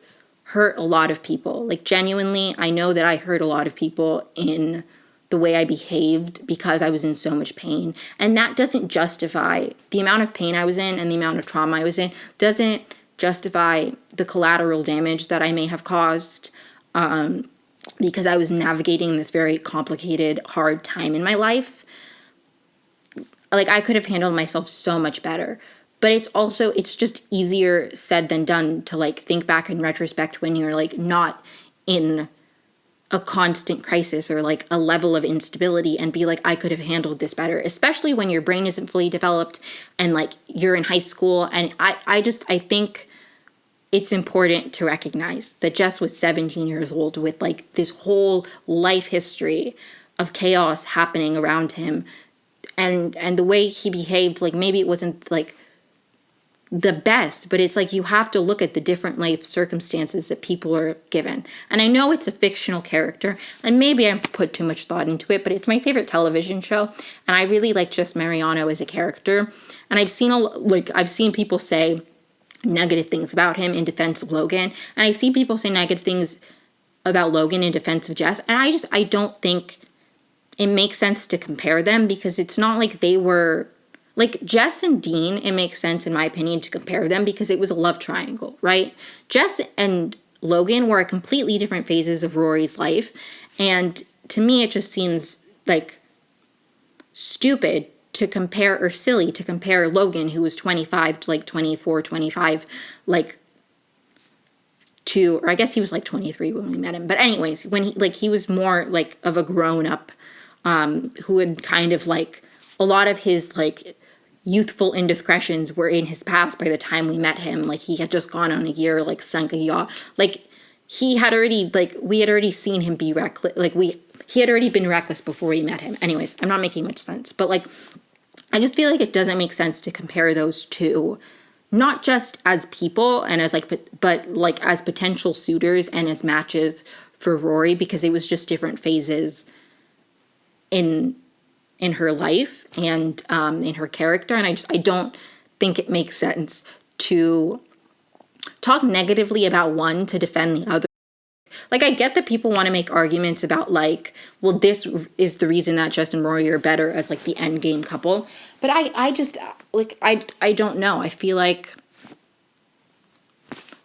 hurt a lot of people. Like, genuinely, I know that I hurt a lot of people in the way I behaved because I was in so much pain. And that doesn't justify the amount of pain I was in and the amount of trauma I was in, doesn't justify the collateral damage that I may have caused, because I was navigating this very complicated, hard time in my life. Like, I could have handled myself so much better. But it's just easier said than done to, like, think back in retrospect when you're, like, not in a constant crisis or, like, a level of instability and be like, I could have handled this better. Especially when your brain isn't fully developed and, like, you're in high school. And I think it's important to recognize that Jess was 17 years old with, like, this whole life history of chaos happening around him. And the way he behaved, like, maybe it wasn't, like, the best, but it's like you have to look at the different life circumstances that people are given. And I know it's a fictional character, and maybe I put too much thought into it, but it's my favorite television show, and I really like Jess Mariano as a character. And I've seen people say negative things about him in defense of Logan, and I see people say negative things about Logan in defense of Jess, and I don't think it makes sense to compare them because it's not like they were, like Jess and Dean, it makes sense in my opinion to compare them because it was a love triangle, right? Jess and Logan were at completely different phases of Rory's life, and to me it just seems like stupid to compare, or silly to compare Logan, who was 25 to like 24, 25, like to, or I guess he was like 23 when we met him. But anyways, when he was more like of a grown up, who had kind of like a lot of his like youthful indiscretions were in his past by the time we met him. Like he had just gone on a year, like sunk a yacht. Like he had already, like we had already seen him be reckless. Like he had already been reckless before we met him. Anyways, I'm not making much sense. But like, I just feel like it doesn't make sense to compare those two, not just as people and as like, but like as potential suitors and as matches for Rory, because it was just different phases in her life and in her character. And I don't think it makes sense to talk negatively about one to defend the other. Like, I get that people want to make arguments about, like, well, this is the reason that Jess and Rory are better as, like, the end game couple. But I just, like, I don't know. I feel like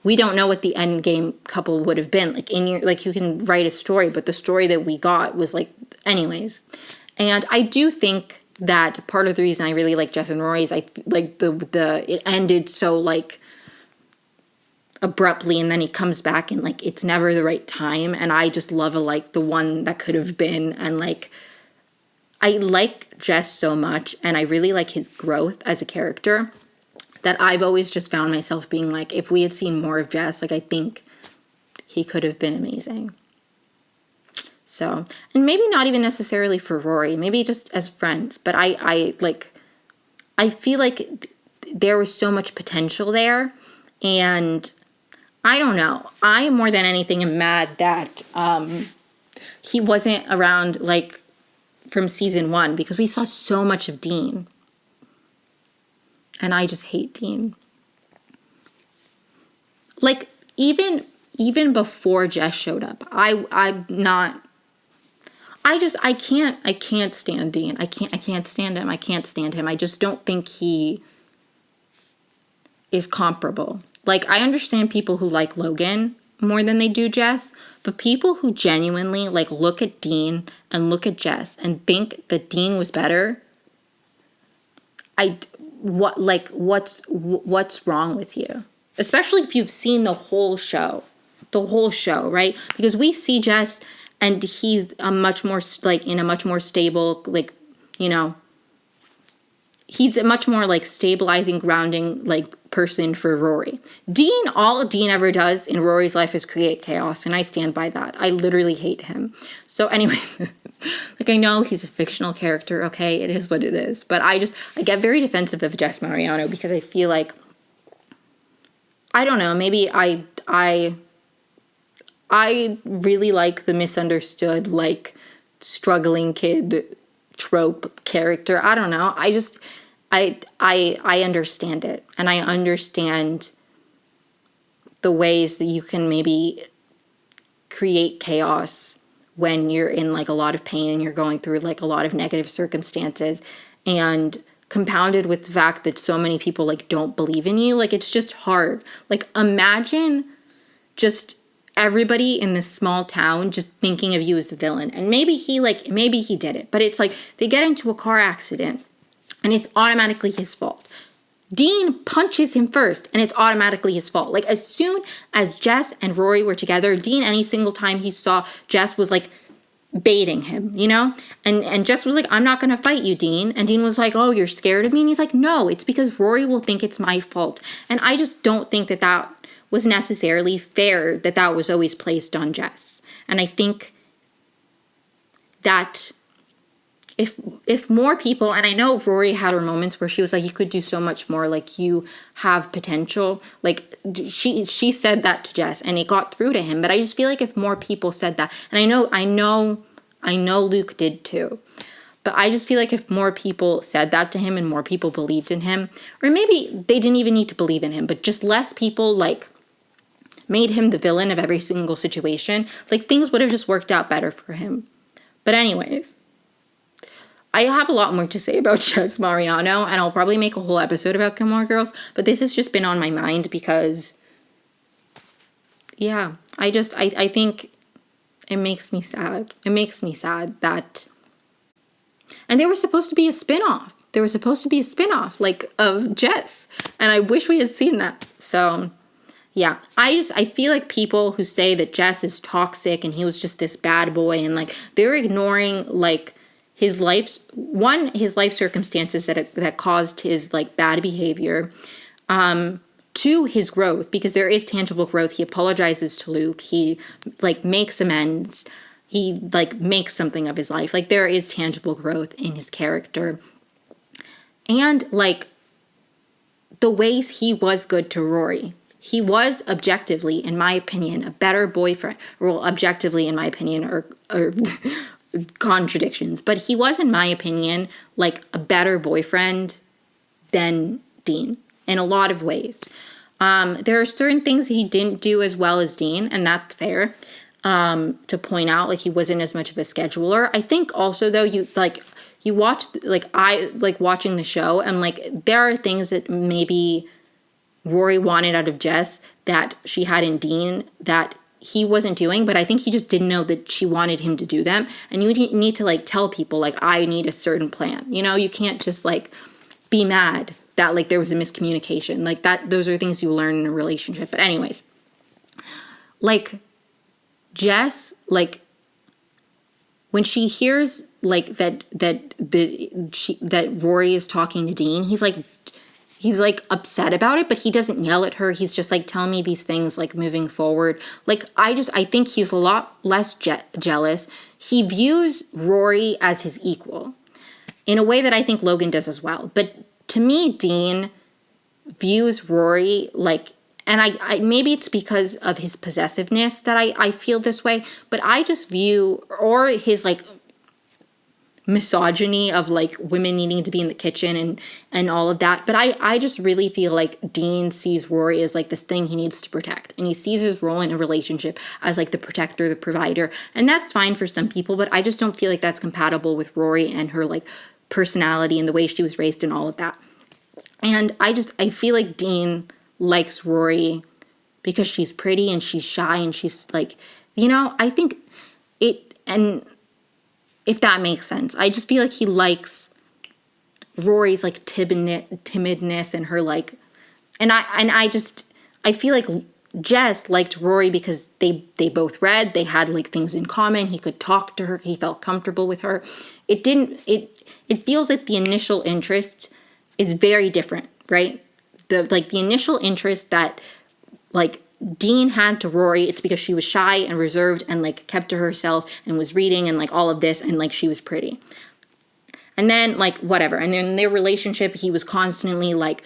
we don't know what the end game couple would have been. Like, you can write a story, but the story that we got was, like, anyways. And I do think that part of the reason I really like Jess and Rory is, it ended so, like, abruptly, and then he comes back and like it's never the right time, and I just love the one that could have been. And like I like Jess so much, and I really like his growth as a character, that I've always just found myself being like, if we had seen more of Jess, like I think he could have been amazing. So, and maybe not even necessarily for Rory, maybe just as friends, but I feel like there was so much potential there. And I don't know. I, more than anything, am mad that he wasn't around, like, from season 1, because we saw so much of Dean. And I just hate Dean. Like, even before Jess showed up, I can't stand Dean. I can't stand him. I can't stand him. I just don't think he is comparable. Like, I understand people who like Logan more than they do Jess, but people who genuinely, like, look at Dean and look at Jess and think that Dean was better, what's wrong with you? Especially if you've seen the whole show, right? Because we see Jess and he's a much more, like, in a much more stable, like, you know, he's a much more, like, stabilizing, grounding, like, person for Rory. Dean, all Dean ever does in Rory's life is create chaos, and I stand by that. I literally hate him. So anyways, like, I know he's a fictional character, okay? It is what it is. But I get very defensive of Jess Mariano because I feel like, I don't know, maybe I really like the misunderstood, like, struggling kid trope character. I don't know. I understand it, and I understand the ways that you can maybe create chaos when you're in, like, a lot of pain and you're going through, like, a lot of negative circumstances, and compounded with the fact that so many people, like, don't believe in you. Like, it's just hard. Like, imagine just everybody in this small town just thinking of you as the villain. And maybe he did it, but it's like they get into a car accident and it's automatically his fault. Dean punches him first and it's automatically his fault. Like, as soon as Jess and Rory were together, Dean, any single time he saw Jess, was like baiting him, you know? And Jess was like, I'm not going to fight you, Dean. And Dean was like, oh, you're scared of me? And he's like, no, it's because Rory will think it's my fault. And I just don't think that was necessarily fair, that was always placed on Jess. And I think that if more people, and I know Rory had her moments where she was like, you could do so much more, like, you have potential. Like, she said that to Jess and it got through to him. But I just feel like if more people said that, and I know Luke did too, but I just feel like if more people said that to him and more people believed in him, or maybe they didn't even need to believe in him, but just less people, like, made him the villain of every single situation, like, things would have just worked out better for him. But anyways, I have a lot more to say about Jess Mariano, and I'll probably make a whole episode about Gilmore Girls, but this has just been on my mind because, yeah, I think it makes me sad. It makes me sad that, and there was supposed to be a spinoff. There was supposed to be a spinoff, like, of Jess, and I wish we had seen that. So, yeah, I feel like people who say that Jess is toxic and he was just this bad boy, and, like, they're ignoring, like, his life circumstances that caused his, like, bad behavior, to his growth, because there is tangible growth. He apologizes to Luke. He, like, makes amends. He, like, makes something of his life. Like, there is tangible growth in his character. And, like, the ways he was good to Rory. He was objectively, in my opinion, a better boyfriend. Well, objectively, in my opinion, or contradictions. But he was, in my opinion, like, a better boyfriend than Dean in a lot of ways. There are certain things he didn't do as well as Dean, and that's fair to point out. Like, he wasn't as much of a scheduler. I think also, though, you watch, like, I like watching the show, and, like, there are things that maybe Rory wanted out of Jess that she had in Dean that he wasn't doing, but I think he just didn't know that she wanted him to do them. And you need to, like, tell people, like, I need a certain plan. You know, you can't just, like, be mad that, like, there was a miscommunication. Like, that, those are things you learn in a relationship. But anyways, like, Jess, like, when she hears, like, that Rory is talking to Dean, he's like upset about it, but he doesn't yell at her. He's just like, tell me these things, like, moving forward. Like, I think he's a lot less jealous. He views Rory as his equal in a way that I think Logan does as well. But to me, Dean views Rory like, and I maybe it's because of his possessiveness that I feel this way, but I just view, or his, like, misogyny of, like, women needing to be in the kitchen and all of that. But I just really feel like Dean sees Rory as, like, this thing he needs to protect. And he sees his role in a relationship as, like, the protector, the provider. And that's fine for some people, but I just don't feel like that's compatible with Rory and her, like, personality and the way she was raised and all of that. And I feel like Dean likes Rory because she's pretty and she's shy and she's, like, you know, I think it, and if that makes sense. I just feel like he likes Rory's, like, timidness and her, like, and I feel like Jess liked Rory because they both read, they had, like, things in common, he could talk to her, he felt comfortable with her. It feels like the initial interest is very different, right? The initial interest that, like, Dean had to Rory, it's because she was shy and reserved and, like, kept to herself and was reading and, like, all of this, and, like, she was pretty. And then, like, whatever. And then in their relationship, he was constantly, like,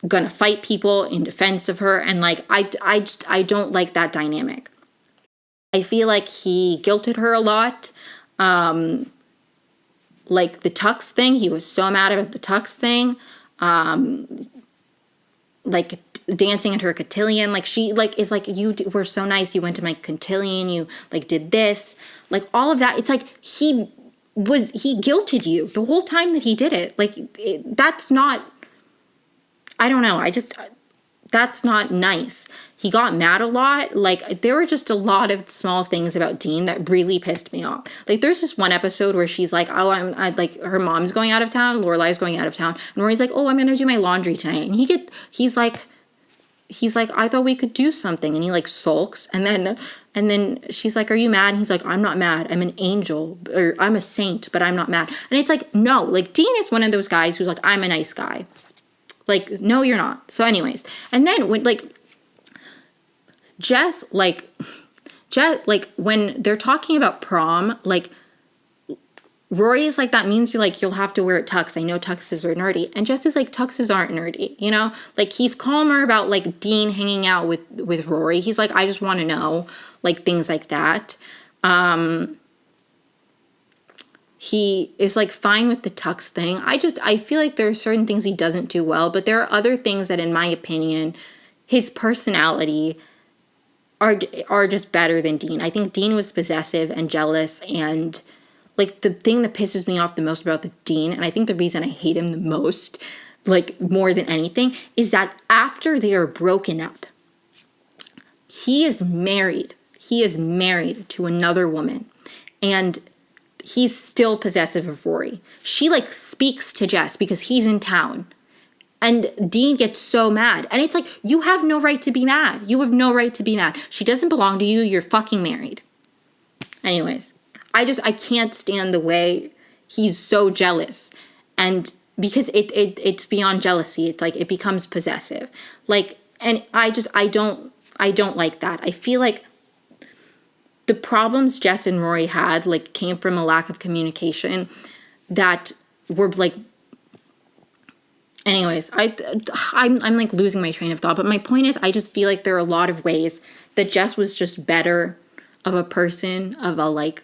gonna fight people in defense of her. And, like, I don't like that dynamic. I feel like he guilted her a lot. Like, the tux thing, he was so mad about the tux thing. Like, dancing at her cotillion, like, she, like, is like, you were so nice, you went to my cotillion, you, like, did this, like, all of that. It's like he guilted you the whole time that he did it. Like, that's not, I don't know, that's not nice. He got mad a lot. Like, there were just a lot of small things about Dean that really pissed me off. Like, there's this one episode where she's like, oh, I like, her mom's going out of town, Lorelai's going out of town, and Rory's like, oh, I'm gonna do my laundry tonight, and he's like, I thought we could do something. And he, like, sulks. And then she's like, are you mad? And he's like, I'm not mad. I'm an angel, or I'm a saint, but I'm not mad. And it's like, no, like, Dean is one of those guys who's like, I'm a nice guy. Like, no, you're not. So anyways, and then when, like, Jess, like, when they're talking about prom, like, Rory is like, that means you'll have to wear a tux. I know tuxes are nerdy. And Jess is like, tuxes aren't nerdy, you know? Like, he's calmer about, like, Dean hanging out with Rory. He's like, I just want to know, like, things like that. He is, like, fine with the tux thing. I feel like there are certain things he doesn't do well, but there are other things that, in my opinion, his personality are just better than Dean. I think Dean was possessive and jealous and, like, the thing that pisses me off the most about the Dean, and I think the reason I hate him the most, like, more than anything, is that after they are broken up, he is married. He is married to another woman. And he's still possessive of Rory. She, like, speaks to Jess because he's in town. And Dean gets so mad. And it's like, you have no right to be mad. You have no right to be mad. She doesn't belong to you. You're fucking married. Anyways, I can't stand the way he's so jealous. And because it's beyond jealousy. It's like, it becomes possessive. Like, and I don't like that. I feel like the problems Jess and Rory had, like, came from a lack of communication that were, like, anyways, I'm like losing my train of thought. But my point is, I just feel like there are a lot of ways that Jess was just better of a person, of a, like,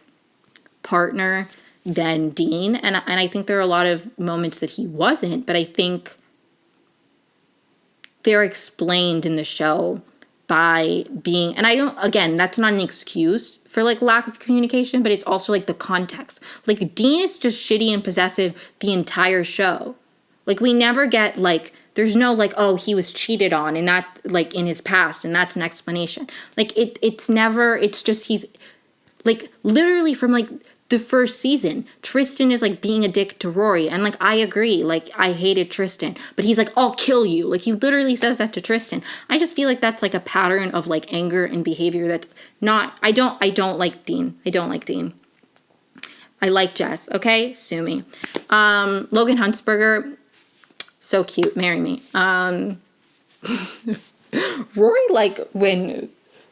partner than Dean. And I think there are a lot of moments that he wasn't. But I think they're explained in the show by being, and I don't, again, that's not an excuse for, like, lack of communication, but it's also, like, the context. Like, Dean is just shitty and possessive the entire show. Like, we never get, like, there's no, like, oh, he was cheated on, and that, like, in his past, and that's an explanation. Like, it's never, it's just, he's, like, literally from, like, the first season, Tristan is, like, being a dick to Rory, and, like, I agree, like, I hated Tristan, but he's like, I'll kill you. Like, he literally says that to Tristan. I just feel like that's, like, a pattern of, like, anger and behavior that's not, I don't like Dean. I don't like Dean. I like Jess, okay? Sue me. Logan Huntsberger, so cute, marry me. Rory, like,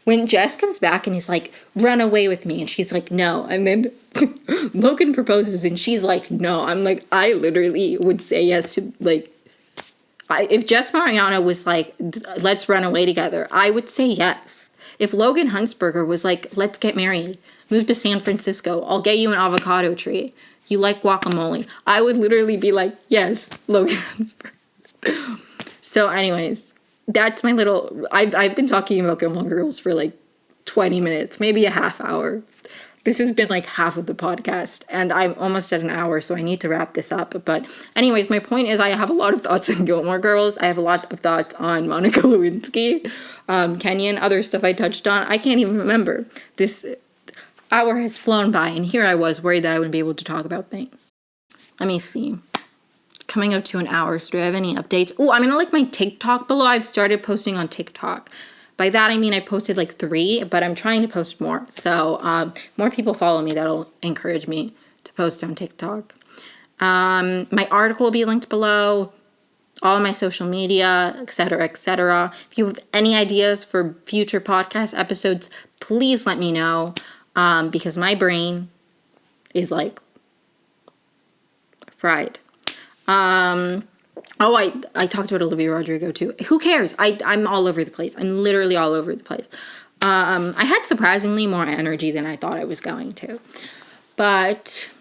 when Jess comes back and he's like, run away with me, and she's like, no, and then Logan proposes and she's like, no. I'm like, I literally would say yes to, like, if Jess Mariano was like, let's run away together, I would say yes. If Logan Huntsberger was like, let's get married, move to San Francisco, I'll get you an avocado tree, you like guacamole, I would literally be like, yes, Logan Huntsberger. So anyways, that's my little, I've been talking about Gilmore Girls for like 20 minutes, maybe a half hour. This has been like half of the podcast, and I'm almost at an hour, so I need to wrap this up. But anyways, my point is, I have a lot of thoughts on Gilmore Girls. I have a lot of thoughts on Monica Lewinsky, Kenyon, other stuff I touched on. I can't even remember. This hour has flown by, and here I was worried that I wouldn't be able to talk about things. Let me see. Coming up to an hour, so do I have any updates? Oh, I'm going to link my TikTok below. I've started posting on TikTok. By that, I mean I posted like 3, but I'm trying to post more. So more people follow me. That'll encourage me to post on TikTok. My article will be linked below. All of my social media, etc., etc. If you have any ideas for future podcast episodes, please let me know. Because my brain is like fried. I talked about Olivia Rodrigo too. Who cares? I'm all over the place. I'm literally all over the place. I had surprisingly more energy than I thought I was going to. But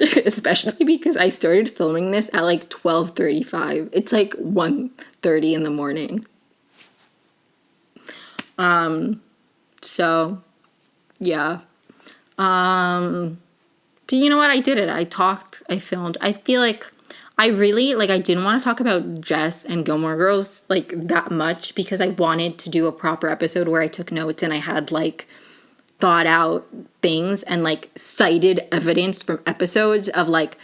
especially because I started filming this at like 12:35. It's like 1:30 in the morning. So yeah. But you know what? I did it. I talked, I filmed. I feel like I really, like, I didn't want to talk about Jess and Gilmore Girls, like, that much because I wanted to do a proper episode where I took notes and I had, like, thought out things and, like, cited evidence from episodes of, like,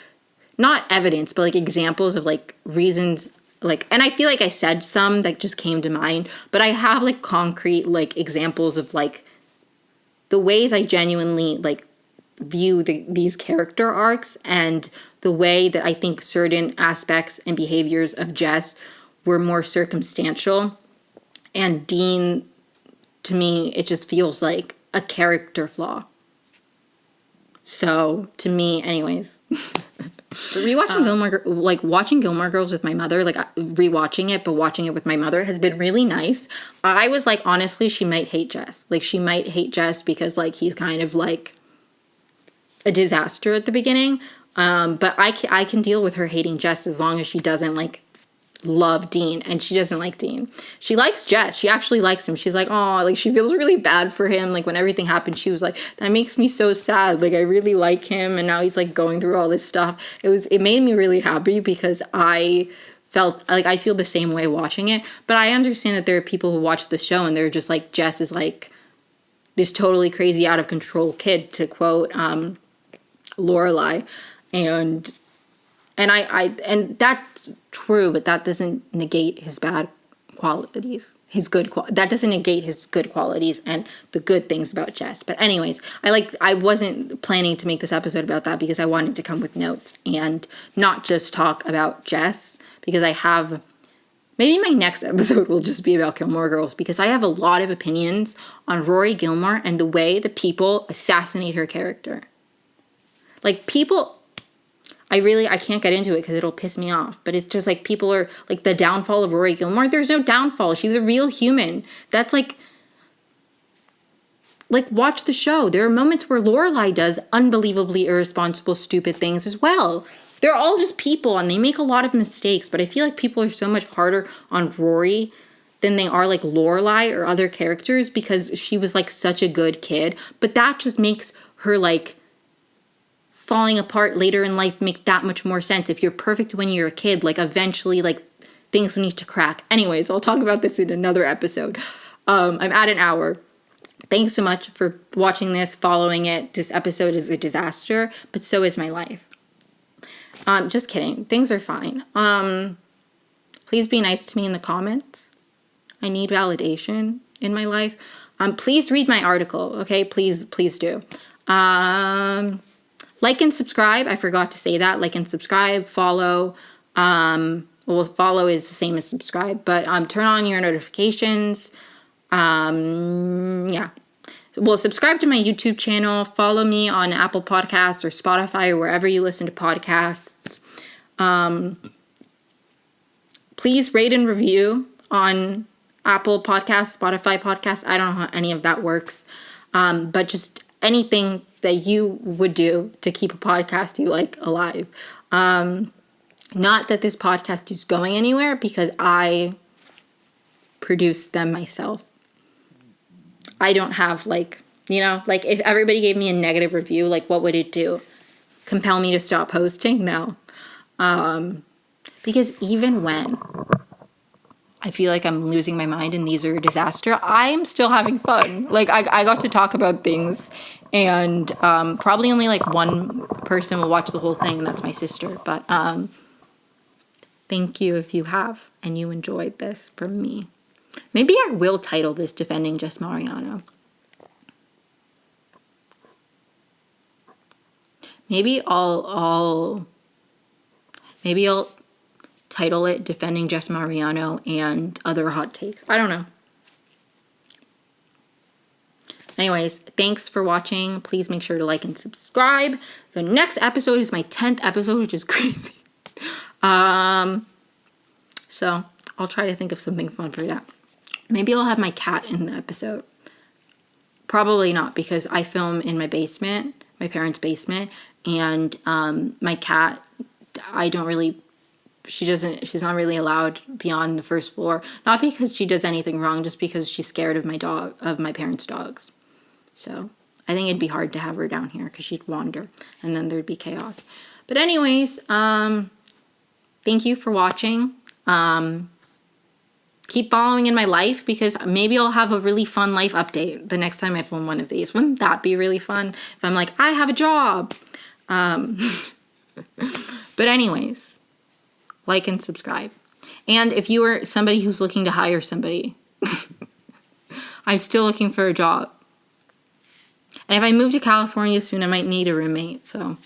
not evidence, but, like, examples of, like, reasons, like, and I feel like I said some that just came to mind, but I have, like, concrete, like, examples of, like, the ways I genuinely, like, view these character arcs and the way that I think certain aspects and behaviors of Jess were more circumstantial. And Dean, to me, it just feels like a character flaw. So, to me, anyways. Rewatching watching Gilmore Girls with my mother, like, rewatching it, but watching it with my mother has been really nice. I was like, honestly, she might hate Jess. Like, she might hate Jess because, like, he's kind of, like, a disaster at the beginning. But I can deal with her hating Jess as long as she doesn't, like, love Dean, and she doesn't like Dean. She likes Jess. She actually likes him. She's like, oh, like she feels really bad for him. Like when everything happened, she was like, that makes me so sad. Like I really like him, and now he's like going through all this stuff. It made me really happy because I felt like I feel the same way watching it. But I understand that there are people who watch the show and they're just like, Jess is like this totally crazy out of control kid, to quote Lorelai, and that's true, but that doesn't negate his bad qualities. That doesn't negate his good qualities and the good things about Jess. But anyways, I wasn't planning to make this episode about that because I wanted to come with notes and not just talk about Jess, because maybe my next episode will just be about Gilmore Girls, because I have a lot of opinions on Rory Gilmore and the way the people assassinate her character. Like people, I can't get into it because it'll piss me off. But it's just like people are like the downfall of Rory Gilmore. There's no downfall. She's a real human. That's like watch the show. There are moments where Lorelai does unbelievably irresponsible, stupid things as well. They're all just people and they make a lot of mistakes. But I feel like people are so much harder on Rory than they are like Lorelai or other characters because she was like such a good kid. But that just makes her like falling apart later in life make that much more sense. If you're perfect when you're a kid, like eventually like things need to crack. Anyways, I'll talk about this in another episode. I'm at an hour. Thanks so much for watching this, following it. This episode is a disaster, but so is my life. Just kidding. Things are fine. Please be nice to me in the comments. I need validation in my life. Please read my article, okay? Please do. Like and subscribe. I forgot to say that. Like and subscribe. Follow. Follow is the same as subscribe. But turn on your notifications. Yeah. Well, subscribe to my YouTube channel. Follow me on Apple Podcasts or Spotify or wherever you listen to podcasts. Please rate and review on Apple Podcasts, Spotify Podcasts. I don't know how any of that works. But just anything that you would do to keep a podcast you like alive. Not that this podcast is going anywhere because I produce them myself. I don't have if everybody gave me a negative review, like what would it do? Compel me to stop posting? No. Because even when I feel like I'm losing my mind and these are a disaster, I am still having fun. Like I got to talk about things and probably only like one person will watch the whole thing and that's my sister. But thank you if you have and you enjoyed this from me. Maybe I will title this Defending Jess Mariano. Maybe I'll title it Defending Jess Mariano and Other Hot Takes. I don't know. Anyways, thanks for watching. Please make sure to like and subscribe. The next episode is my 10th episode, which is crazy. So I'll try to think of something fun for that. Maybe I'll have my cat in the episode. Probably not, because I film in my basement, my parents' basement, and my cat, she's not really allowed beyond the first floor. Not because she does anything wrong, just because she's scared of my parents' dogs. So I think it'd be hard to have her down here because she'd wander and then there'd be chaos. But anyways, thank you for watching. Keep following in my life because maybe I'll have a really fun life update the next time I film one of these. Wouldn't that be really fun if I'm like, I have a job? But anyways, like and subscribe. And if you are somebody who's looking to hire somebody, I'm still looking for a job. And if I move to California soon, I might need a roommate, so